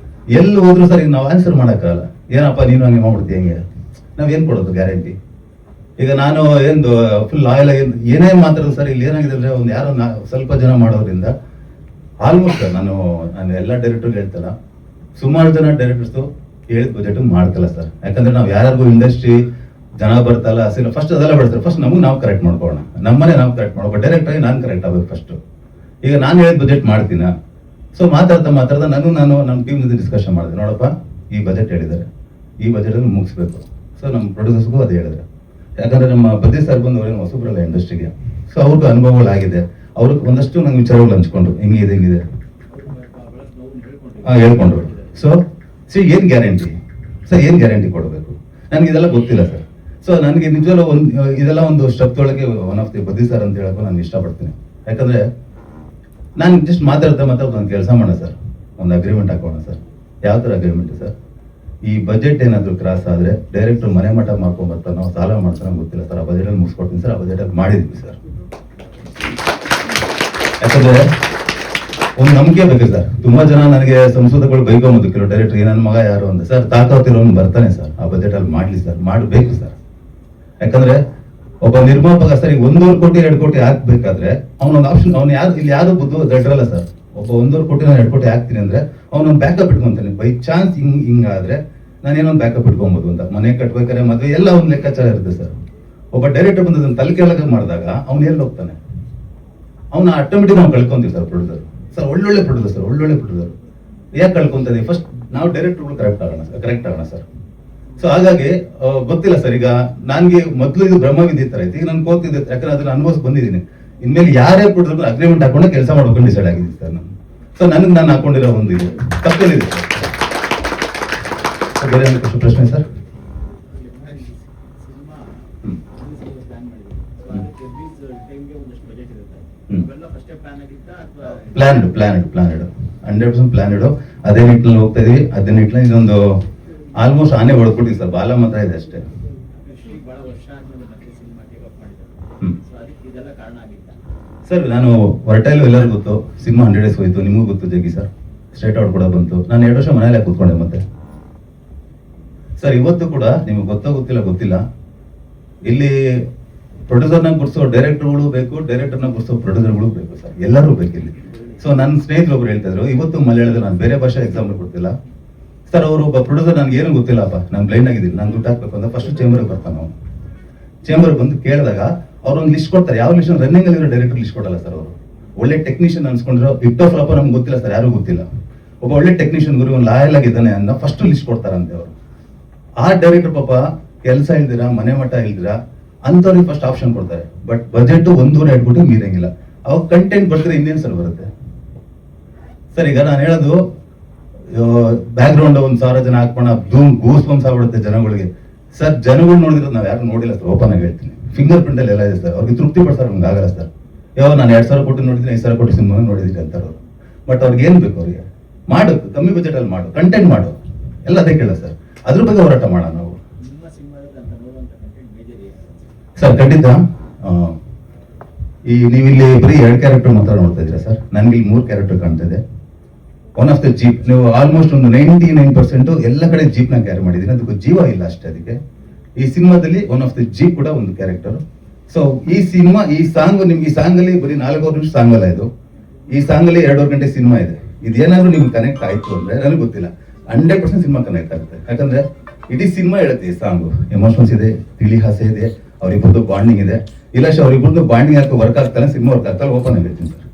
ಎಲ್ಲಿ ಹೋದ್ರು ಸರ್ ಈಗ ನಾವು ಆನ್ಸರ್ ಮಾಡೋಕ್ಕಾಗಲ್ಲ. ಏನಪ್ಪ ನೀನು ಹಂಗೆ ಮಾಡ್ಬಿಡ್ತೀವಿ, ಹೆಂಗೆ ನಾವೇನ್ ಕೊಡೋದು ಗ್ಯಾರಂಟಿ? ಈಗ ನಾನು ಏನು ಫುಲ್ ಲಾಯಲ್ ಆಗಿ ಏನೇ ಮಾತಾಡೋದು ಸರ್, ಇಲ್ಲಿ ಏನಾಗಿದೆ ಅಂದ್ರೆ ಒಂದು ಯಾರೋ ಸ್ವಲ್ಪ ಜನ ಮಾಡೋದ್ರಿಂದ ಆಲ್ಮೋಸ್ಟ್ ನಾನು ಎಲ್ಲ ಡೈರೆಕ್ಟರ್ಗೆ ಹೇಳ್ತಲ್ಲ, ಸುಮಾರು ಜನ ಡೈರೆಕ್ಟರ್ಸು ಹೇಳಿದ ಬಜೆಟ್ ಮಾಡ್ತಲ್ಲ ಸರ್. ಯಾಕಂದ್ರೆ ನಾವು ಯಾರಿಗೂ ಇಂಡಸ್ಟ್ರಿ ಜನ ಬರ್ತಲ್ಲ ಫಸ್ಟ್ ಅದೆಲ್ಲ ಬಿಡ್ತಾರೆ. ಫಸ್ಟ್ ನಮಗೆ ನಾವು ಕರೆಕ್ಟ್ ಮಾಡ್ಕೊಳ್ಳೋಣ, ನಮ್ಮನೆ ನಾವು ಕರೆಕ್ಟ್ ಮಾಡ್ಕೊ, ಡೈರೆಕ್ಟ್ ಆಗಿ ನಾನು ಕರೆಕ್ಟ್ ಆಗ್ಬೇಕು ಫಸ್ಟ್. ಈಗ ನಾನು ಹೇಳಿದ ಬಜೆಟ್ ಮಾಡ್ತೀನ. ಸೊ ಮಾತಾಡ್ತಾ ನಾನು ನಮ್ಮ ಟೀಮ್ ಜೊತೆ ಡಿಸ್ಕಷನ್ ಮಾಡಿದೆ, ನೋಡಪ್ಪ ಈ ಬಜೆಟ್ ಹೇಳಿದ್ದಾರೆ, ಈ ಬಜೆಟ್ ಅಲ್ಲಿ ಮುಗಿಸ್ಬೇಕು. ಸೊ ನಮ್ಮ ಪ್ರೊಡ್ಯೂಸರ್ಸ್ಗೂ ಅದೇ ಹೇಳಿದ್ರೆ, ಯಾಕಂದ್ರೆ ನಮ್ಮ ಬದ್ರಿ ಸರ್ ಬಂದು ಅವ್ರೇನು ಹೊಸಬ್ರಲ್ಲ ಇಂಡಸ್ಟ್ರಿಗೆ. ಸೊ ಅವ್ರಿಗೂ ಅನುಭವಗಳಾಗಿದೆ, ಅವ್ರಿಗೆ ಒಂದಷ್ಟು ನಂಗೆ ವಿಚಾರಗಳು ಹಂಚ್ಕೊಂಡ್ರು, ಹಿಂಗಿದೆ ಹೇಳ್ಕೊಂಡ್ರು. ಸೊ ಏನ್ ಗ್ಯಾರಂಟಿ ಸರ್, ಏನ್ ಗ್ಯಾರಂಟಿ ಕೊಡಬೇಕು? ನನಗೆ ಇದೆಲ್ಲ ಗೊತ್ತಿಲ್ಲ ಸರ್. ಸೊ ನನಗೆ ನಿಜವಲ್ಲ ಇದೆಲ್ಲ ಒಂದು ಸ್ಟೆಪ್ ಒಳಗೆ one of the Badri sir ಅಂತ ಹೇಳಕ್ಕೂ ನಾನು ಇಷ್ಟಪಡ್ತೀನಿ. ಯಾಕಂದ್ರೆ ನಾನು ಜಸ್ಟ್ ಮಾತಾಡ್ತಾ ಒಂದು ಕೆಲಸ ಮಾಡೋಣ ಸರ್, ಒಂದು ಅಗ್ರಿಮೆಂಟ್ ಹಾಕೋಣ ಸರ್. ಯಾವ ಥರ ಅಗ್ರಿಮೆಂಟ್ ಸರ್? ಈ ಬಜೆಟ್ ಏನಾದರೂ ಕ್ರಾಸ್ ಆದರೆ ಡೈರೆಕ್ಟರ್ ಮನೆ ಮಠ ಮಾಡ್ಕೊಂಡ್ಬರ್ತಾರೆ, ನಾವು ಸಾಲ ಮಾಡ್ತಾರೆ ಗೊತ್ತಿಲ್ಲ ಸರ್. ಆ ಬಜೆಟಲ್ಲಿ ಮುಗಿಸ್ಕೊಡ್ತೀನಿ ಸರ್, ಆ ಬಜೆಟಲ್ಲಿ ಮಾಡಿದ್ವಿ ಸರ್. ಯಾಕಂದ್ರೆ ಒಂದು ನಂಬಿಕೆ ಬೇಕು ಸರ್. ತುಂಬಾ ಜನ ನನಗೆ ಸಂಸದಗಳು ಬೈಕೊಂಬೋದು, ಕೆಲವು ಡೈರೆಕ್ಟರ್ ನನ್ನ ಮಗ ಯಾರು ಅಂತ. ಸರ್ ತಾಕತ್ತಿರೋನು ಬರ್ತಾನೆ ಸರ್, ಆ ಬಜೆಟಲ್ಲಿ ಮಾಡಲಿ ಸರ್, ಮಾಡಬೇಕು ಸರ್. ಯಾಕಂದ್ರೆ ಒಬ್ಬ ನಿರ್ಮಾಪಕ ಸರ್, ಈಗ 1.5 ಕೋಟಿ 2 ಕೋಟಿ ಹಾಕ್ಬೇಕಾದ್ರೆ ಅವನೊಂದು ಆಪ್ಷನ್, ಅವ್ನು ಇಲ್ಲಿ ಯಾರು ಬುದ್ಧು ದಡ್ರಲ್ಲ ಸರ್. ಒಬ್ಬ 1.5 ಕೋಟಿ ನಾನು 2 ಕೋಟಿ ಹಾಕ್ತೀನಿ ಅಂದ್ರೆ ಅವನೊಂದು ಬ್ಯಾಕಪ್ ಇಟ್ಕೊಂತಾನೆ. ಬೈ ಚಾನ್ಸ್ ಹಿಂಗಾದ್ರೆ ನಾನೇನೊಂದು ಬ್ಯಾಕಪ್ ಇಟ್ಕೊಬೋದು ಅಂತ. ಮನೆ ಕಟ್ಬೇಕಾದ್ರೆ ಮದುವೆ ಎಲ್ಲ ಒಂದು ಲೆಕ್ಕಾಚಾರ ಇರುತ್ತೆ ಸರ್. ಒಬ್ಬ ಡೈರೆಕ್ಟರ್ ಬಂದು ಅದನ್ನ ತಲೆ ಕೆಳಗೆ ಮಾಡಿದಾಗ ಅವ್ನು ಎಲ್ಲಿ ಹೋಗ್ತಾನೆ? ಅವ್ನ ಆಟೋಮೆಟಿಕ್ ನಾವು ಕಳ್ಕೊಂತೀವಿ ಸರ್. ಪ್ರೊಡ್ಯೂಸರ್ ಸರ್ ಒಳ್ಳೊಳ್ಳೆ ಪ್ರೊಡ್ಯೂಸರ್ ಯಾಕೆ ಕಳ್ಕೊಂತದೆ? ಫಸ್ಟ್ ನಾವು ಡೈರೆಕ್ಟರ್ಗಳು ಕರೆಕ್ಟ್ ಆಗೋಣ ಸರ್. ಸೊ ಹಾಗಾಗಿ ಗೊತ್ತಿಲ್ಲ ಸರ್, ಈಗ ನನಗೆ ಮೊದಲು ಇದು ಬ್ರಹ್ಮವಿದ್ಯೆ ತರ ಐತಿ, ಈಗ ನನ್ಗೆ ಗೊತ್ತಿದೆ, ಯಾಕಂದ್ರೆ ಅದನ್ನ ಅನುಭವಿಸಿ ಬಂದಿದ್ದೀನಿ. ಇನ್ಮೇಲೆ ಯಾರೇ ಪ್ರೊಡ್ಯೂಸರ್ ಅಗ್ರಿಮೆಂಟ್ ಹಾಕೊಂಡೆ ಕೆಲಸ ಮಾಡ್ಕೊಂಡು ಡಿಸೈಡ್ ಆಗಿದ್ದೀನಿ ಸರ್ ನಾನು. ಸೊ ನನಗೆ ನಾನು ಹಾಕೊಂಡಿರೋ ಒಂದು ಇದು ತಪ್ಪೇನಿದೆ ಸರ್. ಬೇರೆ ಏನು ಪ್ರಶ್ನೆ ಸರ್? Planned 100% planned. ಅದೇ ನಿಟ್ಟಿನಲ್ಲಿ ಹೋಗ್ತಾ ಇದೀವಿ. ಅದೇ ನಿಟ್ಟಿನಲ್ಲಿ ಇದೊಂದು ಆಲ್ಮೋಸ್ಟ್ ಆನೆ ಹೊಡ್ಕೊಟ್ಟಿವಿ ಸರ್, ಬಾಲ ಮಾತ್ರ ಇದೆ ಅಷ್ಟೇ. ಸರ್ ನಾನು ಹೊರಟಲ್ಲೂ ಎಲ್ಲರಿಗೂ ಗೊತ್ತು, ಸಿನಿಮಾ 100 ಡೇಸ್ ಹೋಯ್ತು, ನಿಮಗೂ ಗೊತ್ತು ಜಗ್ಗಿ ಸರ್. ಸ್ಟ್ರೇಟ್ ಔಟ್ ಕೂಡ ಬಂತು. ನಾನು 2 ವರ್ಷ ಮನೇಲೆ ಕೂತ್ಕೊಂಡೆ ಮತ್ತೆ ಸರ್. ಇವತ್ತು ಕೂಡ ನಿಮ್ಗೆ ಗೊತ್ತಿಲ್ಲ, ಇಲ್ಲಿ ಪ್ರೊಡ್ಯೂಸರ್ನ ಗುರ್ಸೋ ಡೈರೆಕ್ಟರ್ಗಳು ಬೇಕು, ಡೈರೆಕ್ಟರ್ನ ಗುರ್ಸೋ ಪ್ರೊಡ್ಯೂಸರ್ಗಳು ಬೇಕು ಸರ್, ಎಲ್ಲರೂ ಬೇಕು ಇಲ್ಲಿ. ಸೊ ನನ್ನ ಸ್ನೇಹಿತರು ಒಬ್ರು ಹೇಳ್ತಾ ಇದ್ರು, ಇವತ್ತು ಮಲಯಾಳದಲ್ಲಿ, ನಾನು ಬೇರೆ ಭಾಷೆ ಎಕ್ಸಾಂಪಲ್ ಕೊಡ್ತಿಲ್ಲ ಸರ್. ಅವರು ಒಬ್ಬ ಪ್ರೊಡ್ಯೂಸರ್, ನನಗೆ ಏನು ಗೊತ್ತಿಲ್ಲಪ್ಪ, ನಾನು ಬ್ಲೈಂಡ್ ಆಗಿದ್ದೀನಿ, ನಾನು ದುಡ್ಡು ಹಾಕ್ಬೇಕು ಅಂತ ಫಸ್ಟ್ ಚೇಂಬರ್ಗೆ ಬರ್ತಾನೆ. ಅವನು ಚೇಂಬರ್ಗೆ ಬಂದು ಕೇಳಿದಾಗ ಅವ್ರೊಂದು ಲಿಸ್ಟ್ ಕೊಡ್ತಾರೆ. ಯಾವ ಲಿಸ್ಟ್? ರನ್ನಿಂಗ್ ಅಲ್ಲಿ ಡೈರೆಕ್ಟರ್ ಲಿಸ್ಟ್ ಕೊಡಲ್ಲ ಸರ್. ಅವರು ಒಳ್ಳೆ ಟೆಕ್ನಿಷಿಯನ್ ಅನ್ಸ್ಕೊಂಡಿರೋ ಇಟ್ಟೋ ಫ್ಲಾಪ ನಮ್ಗೆ ಗೊತ್ತಿಲ್ಲ ಸರ್, ಯಾರಿಗೂ ಗೊತ್ತಿಲ್ಲ. ಒಬ್ಬ ಒಳ್ಳೆ ಟೆಕ್ನಿಷಿಯನ್ ಗುರು ಒಂದು ಲಾಯಲ್ ಆಗಿದ್ದಾನೆ ಅನ್ನೋ ಫಸ್ಟ್ ಲಿಸ್ಟ್ ಕೊಡ್ತಾರಂತೆ ಅವರು. ಆ ಡೈರೆಕ್ಟರ್ ಪಾಪ ಕೆಲಸ ಇಲ್ದಿರಾ, ಮನೆ ಮಠ ಇಲ್ದಿರಾ ಅಂತವ್ರಿಗೆ ಫಸ್ಟ್ ಆಪ್ಷನ್ ಕೊಡ್ತಾರೆ. ಬಟ್ ಬಜೆಟ್ 1.5 ಕೋಟಿ ಮೀರಂಗಿಲ್ಲ. ಅವಾಗ ಕಂಟೆಂಟ್ ಬರ್ತಾರೆ, ಇನ್ನೇನು ಸರ್ ಬರುತ್ತೆ ಸರ್? ಈಗ ನಾನು ಹೇಳೋದು ಬ್ಯಾಕ್ ಗ್ರೌಂಡ್ 1,000 ಜನ ಹಾಕೋಣ, ಗೂಸ್ ಬಂಸ್ ಆಗ್ಬಿಡುತ್ತೆ ಜನಗಳಿಗೆ ಸರ್. ಜನಗಳು ನೋಡಿದ್ರೆ ನಾವು ಯಾರು ನೋಡಿಲ್ಲ ಸರ್, ಓಪನ್ ಆಗಿ ಹೇಳ್ತೀನಿ. ಫಿಂಗರ್ ಪ್ರಿಂಟ್ ಅಲ್ಲಿ ಎಲ್ಲ ಇದೆ ಸರ್. ಅವ್ರಿಗೆ ತೃಪ್ತಿ ಪಡ್ತಾರೆ, ನಮ್ಗೆ ಆಗಲ್ಲ ಸರ್. ನಾನು 2,000 ಕೋಟಿ ನೋಡಿದ್ದೀನಿ, 5,000 ಕೋಟಿ ಸಿನಿಮಾ ನೋಡಿದ್ದೀನಿ ಅಂತಾರೆ ಅವರು. ಬಟ್ ಅವ್ರಿಗೆ ಏನು ಬೇಕು? ಅವ್ರಿಗೆ ಮಾಡು, ಕಮ್ಮಿ ಬಜೆಟ್ ಅಲ್ಲಿ ಮಾಡು, ಕಂಟೆಂಟ್ ಮಾಡು, ಎಲ್ಲ ಅದೇ ಕೇಳ ಸರ್. ಅದ್ರ ಬಗ್ಗೆ ಹೋರಾಟ ಮಾಡೋಣ ನಾವು ಸರ್. ಖಂಡಿತ. ನೀವು ಇಲ್ಲಿ ಬರೀ 2 ಕ್ಯಾರೆಕ್ಟರ್ ಮಾತ್ರ ನೋಡ್ತಾ ಇದ್ದೀರಾ ಸರ್. ನನ್ಗೆ ಇಲ್ಲಿ 3 ಕ್ಯಾರೆಕ್ಟರ್ ಕಾಣ್ತಾ ಇದೆ. One of the jeep. ನೀವು ಆಲ್ಮೋಸ್ಟ್ ಒಂದು 99% ಎಲ್ಲ ಕಡೆ ಜೀಪ್ನ ಕ್ಯಾರಿ ಮಾಡಿದ್ದೀನಿ, ಅದಕ್ಕೆ ಜೀವ ಇಲ್ಲ ಅಷ್ಟೇ ಅದಕ್ಕೆ. ಈ ಸಿನಿಮಾದಲ್ಲಿ ಒನ್ ಆಫ್ ದ ಜೀಪ್ ಕೂಡ ಒಂದು ಕ್ಯಾರೆಕ್ಟರ್. ಸೊ ಈ ಸಿನಿಮಾ, ಈ ಸಾಂಗ್, ನಿಮ್ಗೆ ಈ ಸಾಂಗ್ ಅಲ್ಲಿ ಬರೀ 4 ನಿಮಿಷ ಸಾಂಗ್ ಅಲ್ಲ ಇದು. ಈ ಸಾಂಗ್ ಅಲ್ಲಿ 2.5 ಗಂಟೆ ಸಿನಿಮಾ ಇದೆ. ಇದೇನಾದ್ರೂ ನಿಮ್ಗೆ ಕನೆಕ್ಟ್ ಆಯ್ತು ಅಂದ್ರೆ ನನಗೆ ಗೊತ್ತಿಲ್ಲ, 100% ಸಿನಿಮಾ ಕನೆಕ್ಟ್ ಆಗುತ್ತೆ. ಯಾಕಂದ್ರೆ ಇಡೀ ಸಿನಿಮಾ ಹೇಳುತ್ತೆ, ಈ ಸಾಂಗು ಎಮೋಷನ್ಸ್ ಇದೆ, ತಿಳಿ ಹಾಸ್ಯ ಇದೆ, ಅವರಿಬ್ಬರದ್ದು ಬಾಂಡಿಂಗ್ ಇದೆ. ಇಲ್ಲ ಶ್ರೀ ಅವರಿಬ್ಬರದ್ದು ಬಾಂಡಿಂಗ್ ಯಾಕೆ ವರ್ಕ್ ಆಗ್ತಾನೆ, ಸಿನಿಮಾ ವರ್ಕ್ ಆಗ್ತಾನೆ, ಓಪನ್ ಆಗಿ ಹೇಳ್ತೀನಿ ಸರ್.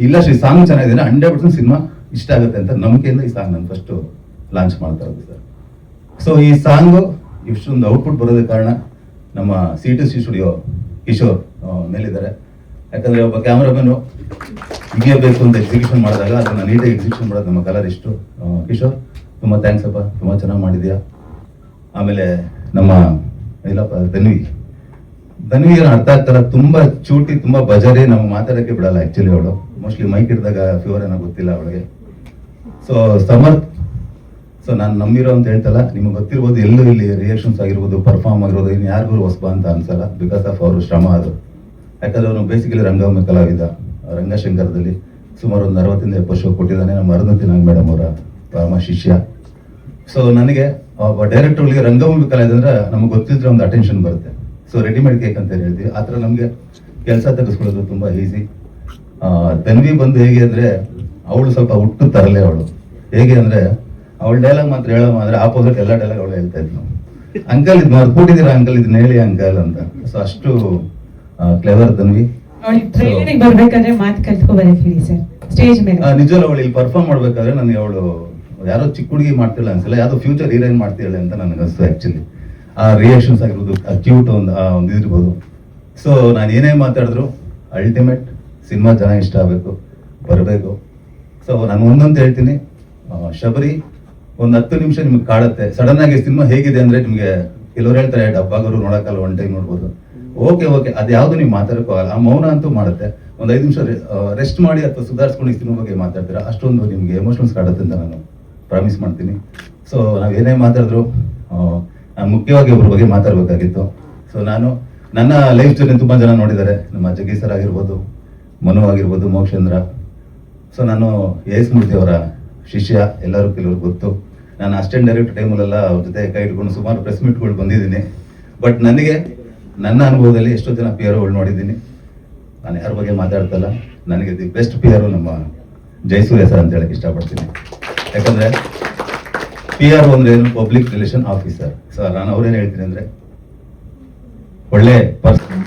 ಇಲ್ಲ ಶ್ರೀ ಸಾಂಗ್ ಚೆನ್ನಾಗಿದೆ, 100% ಸಿನಿಮಾ ಇಷ್ಟ ಆಗುತ್ತೆ ಅಂತ ನಂಬಿಕೆಯಿಂದ ಈ ಸಾಂಗ್ ನಾನು ಫಸ್ಟ್ ಲಾಂಚ್ ಮಾಡ್ತಾ ಇರೋದು ಸರ್. ಸೊ ಈ ಸಾಂಗು ಇಷ್ಟೊಂದು ಔಟ್ಪುಟ್ ಬರೋದಕ್ಕೆ ಕಾರಣ ನಮ್ಮ C2C ಸ್ಟುಡಿಯೋ ಕಿಶೋರ್ ಮೇಲಿದ್ದಾರೆ. ಯಾಕಂದ್ರೆ ಒಬ್ಬ ಕ್ಯಾಮ್ರಾಮನ್ ಹೀಗೆ ಬೇಕು ಅಂತ ಎಕ್ಸಿಕ್ಯೂಷನ್ ಮಾಡಿದಾಗ ಅದನ್ನ ನೀಟಾಗಿ ಎಕ್ಸಿಕ್ಯೂಷನ್ ಮಾಡೋದು ನಮ್ಮ ಕಲರಿಸ್ಟು ಕಿಶೋರ್. ತುಂಬ ಥ್ಯಾಂಕ್ಸ್ ಅಪ್ಪ, ತುಂಬ ಚೆನ್ನಾಗಿ ಮಾಡಿದ್ಯಾ. ಆಮೇಲೆ ನಮ್ಮ ಇಲ್ಲಪ್ಪ ಧನ್ವಿ ಏನು ಅರ್ಥ ಆಗ್ತಾರ, ತುಂಬಾ ಚೂಟಿ, ತುಂಬಾ ಬಜಾರಿ, ನಾವು ಮಾತಾಡೋಕ್ಕೆ ಬಿಡಲ್ಲ ಆಕ್ಚುಲಿ. ಅವಳು ಮೋಸ್ಟ್ಲಿ ಮೈಕ್ ಹಿಡಿದಾಗ ಫೀವರ್ ಏನೋ ಗೊತ್ತಿಲ್ಲ ಅವಳಿಗೆ. ಸೊ ಸಮರ್ಥ್, ಸೊ ನಾನು ನಂಬಿರೋ ಅಂತ ಹೇಳ್ತಲ್ಲ, ನಿಮ್ಗೆ ಗೊತ್ತಿರ್ಬೋದು, ಎಲ್ಲೂ ಇಲ್ಲಿ ರಿಯಾಕ್ಷನ್ಸ್ ಆಗಿರ್ಬೋದು, ಪರ್ಫಾರ್ಮ್ ಆಗಿರ್ಬೋದು, ಇನ್ನು ಯಾರಿಗೂ ಹೊಸಬ ಅಂತ ಅನ್ಸಲ್ಲ, ಬಿಕಾಸ್ ಆಫ್ ಅವ್ರ ಶ್ರಮ ಅದು. ಯಾಕಂದ್ರೆ ಅವನು ಬೇಸಿಕಲಿ ರಂಗಭೂಮಿ ಕಲಾವಿದ, ರಂಗಶಂಕರದಲ್ಲಿ ಸುಮಾರು ಒಂದು 60-70 ಶೋ ಕೊಟ್ಟಿದ್ದಾನೆ. ನಮ್ಮ ಅರುಂಧತಿ ನಾಗ್ ಮೇಡಮ್ ಅವರ ಪರಮ ಶಿಷ್ಯ. ಸೊ ನನಗೆ ಒಬ್ಬ ಡೈರೆಕ್ಟರ್ಗಳಿಗೆ ರಂಗಭೂಮಿ ಕಲಾವಿದ ಅಂದ್ರೆ ನಮಗೆ ಗೊತ್ತಿದ್ರೆ ಒಂದು ಅಟೆನ್ಷನ್ ಬರುತ್ತೆ. ಸೊ ರೆಡಿಮೇಡ್ ಕೇಕ್ ಅಂತ ಹೇಳ್ತೀವಿ, ಆ ಥರ ನಮಗೆ ಕೆಲಸ ತೆಗೆಸ್ಕೊಳ್ಳೋದು ತುಂಬ ಈಸಿ. ತನ್ವಿ ಬಂದು ಹೇಗೆ ಅಂದರೆ, ಅವಳು ಸ್ವಲ್ಪ ಹುಟ್ಟು ತರಲೆ. ಅವಳು ಹೇಗೆ ಅಂದರೆ, ಅವಳ ಡೈಲಾಗ್ ಮಾತ್ರ ಹೇಳೋ ಅಂದ್ರೆ ಆಪೋಸಿಟ್ ಎಲ್ಲ ಡೈಲಾಗ್ ಅವಳು ಹೇಳ್ತಾ ಇದ್ನು. ಅಂಕಲ್ ಇದು ಕೊಟ್ಟಿದ್ದೀರಾ ಅಂಕಲ್, ಇದನ್ನ ಹೇಳಿ ಅಂಕಲ್ ಅಂತ. ಸೊ ಅಷ್ಟು ಕ್ಲೆವರ್ ತನ್ವಿ. ಬರ್ಬೇಕಾದ್ರೆ ಮಾತು ಕಲ್ತ್ಕೊ ಬರಕ್ ಹೇಳಿ ಸರ್ ಸ್ಟೇಜ್ ಮೇಲೆ. ನಿಜವಲ್ಲ, ಅವಳು ಇಲ್ಲಿ ಪರ್ಫಾರ್ಮ್ ಮಾಡ್ಬೇಕಾದ್ರೆ ನನಗೆ ಅವಳು ಯಾರೋ ಚಿಕ್ಕ ಹುಡುಗಿ ಮಾಡ್ತಿಲ್ಲ ಅನ್ಸಲ್ಲ, ಯಾವ್ದೋ ಫ್ಯೂಚರ್ ಹೀರೋಯಿನ್ ಮಾಡ್ತಿದ್ದಾಳೆ ಅಂತ ನನಗೆ ಅನಿಸ್ತು ಆಕ್ಚುಲಿ. ಆ ರಿಯಾಕ್ಷನ್ಸ್ ಆಗಿರ್ಬೋದು, ಆ ಕ್ಯೂಟ್ ಒಂದು ಇದಿರ್ಬೋದು. ಸೊ ನಾನು ಏನೇ ಮಾತಾಡಿದ್ರು ಅಲ್ಟಿಮೇಟ್ ಸಿನಿಮಾ ಜನ ಇಷ್ಟ ಆಗಬೇಕು, ಬರಬೇಕು. ಸೊ ನಾನು ಒಂದೊಂದು ಹೇಳ್ತೀನಿ, ಶಬರಿ ಒಂದು 10 ನಿಮಿಷ ನಿಮ್ಗೆ ಕಾಡುತ್ತೆ. ಸಡನ್ ಆಗಿ ಸಿನಿಮಾ ಹೇಗಿದೆ ಅಂದ್ರೆ, ನಿಮಗೆ ಕೆಲವ್ರು ಹೇಳ್ತಾರೆ ಡಬ್ಬಾಗರು ನೋಡಕ್ಕಲ್ಲ, ಒನ್ ಟೈಮ್ ನೋಡ್ಬೋದು. ಓಕೆ ಅದು ಯಾವುದು ನೀವು ಮಾತಾಡೋಕ್ಕಾಗಲ್ಲ, ಆ ಮೌನ ಅಂತೂ ಮಾಡುತ್ತೆ. ಒಂದು 5 ನಿಮಿಷ ರೆಸ್ಟ್ ಮಾಡಿ ಅಥವಾ ಸುಧಾರಿಸ್ಕೊಂಡು ಈ ಸಿನಿಮಾ ಬಗ್ಗೆ ಮಾತಾಡ್ತೀರಾ, ಅಷ್ಟೊಂದು ನಿಮಗೆ ಎಮೋಷನ್ಸ್ ಕಾಡುತ್ತೆ ಅಂತ ನಾನು ಪ್ರಾಮಿಸ್ ಮಾಡ್ತೀನಿ. ಸೊ ನಾವು ಏನೇ ಮಾತಾಡಿದ್ರು ನಾನು ಮುಖ್ಯವಾಗಿ ಒಬ್ಬರ ಬಗ್ಗೆ ಮಾತಾಡಬೇಕಾಗಿತ್ತು. ಸೊ ನಾನು ನನ್ನ ಲೈಫ್ ಜರ್ನಿ ತುಂಬ ಜನ ನೋಡಿದ್ದಾರೆ, ನಮ್ಮ ಜಗ್ಗಿ ಸರ್ ಆಗಿರ್ಬೋದು, ಮನು ಆಗಿರ್ಬೋದು, ಮೋಕ್ಷೇಂದ್ರ. ಸೊ ನಾನು ಎಸ್ ಮೂರ್ತಿ ಅವರ ಶಿಷ್ಯ, ಎಲ್ಲರೂ ಕೆಲವ್ರು ಗೊತ್ತು. ನಾನು ಅಸಿಸ್ಟೆಂಟ್ ಡೈರೆಕ್ಟರ್ ಟೈಮಲ್ಲೆಲ್ಲ ಅವ್ರ ಜೊತೆ ಕೈ ಇಟ್ಕೊಂಡು ಸುಮಾರು ಪ್ರೆಸ್ ಮೀಟ್ಗಳು ಬಂದಿದ್ದೀನಿ. ಬಟ್ ನನಗೆ ನನ್ನ ಅನುಭವದಲ್ಲಿ ಎಷ್ಟೋ ಜನ PR ನೋಡಿದ್ದೀನಿ. ನಾನು ಯಾರ ಬಗ್ಗೆ ಮಾತಾಡ್ತಲ್ಲ, ನನಗೆ ದಿ ಬೆಸ್ಟ್ PR ನಮ್ಮ ಜಯಸೂರ್ಯ ಸರ್ ಅಂತ ಹೇಳಕ್ಕೆ ಇಷ್ಟಪಡ್ತೀನಿ. ಯಾಕಂದ್ರೆ PR ಅಂದ್ರೆ ಏನು, ಪಬ್ಲಿಕ್ ರಿಲೇಷನ್ ಆಫೀಸರ್. ಸೊ ನಾನು ಅವ್ರೇನು ಹೇಳ್ತೀನಿ ಅಂದ್ರೆ, ಒಳ್ಳೆ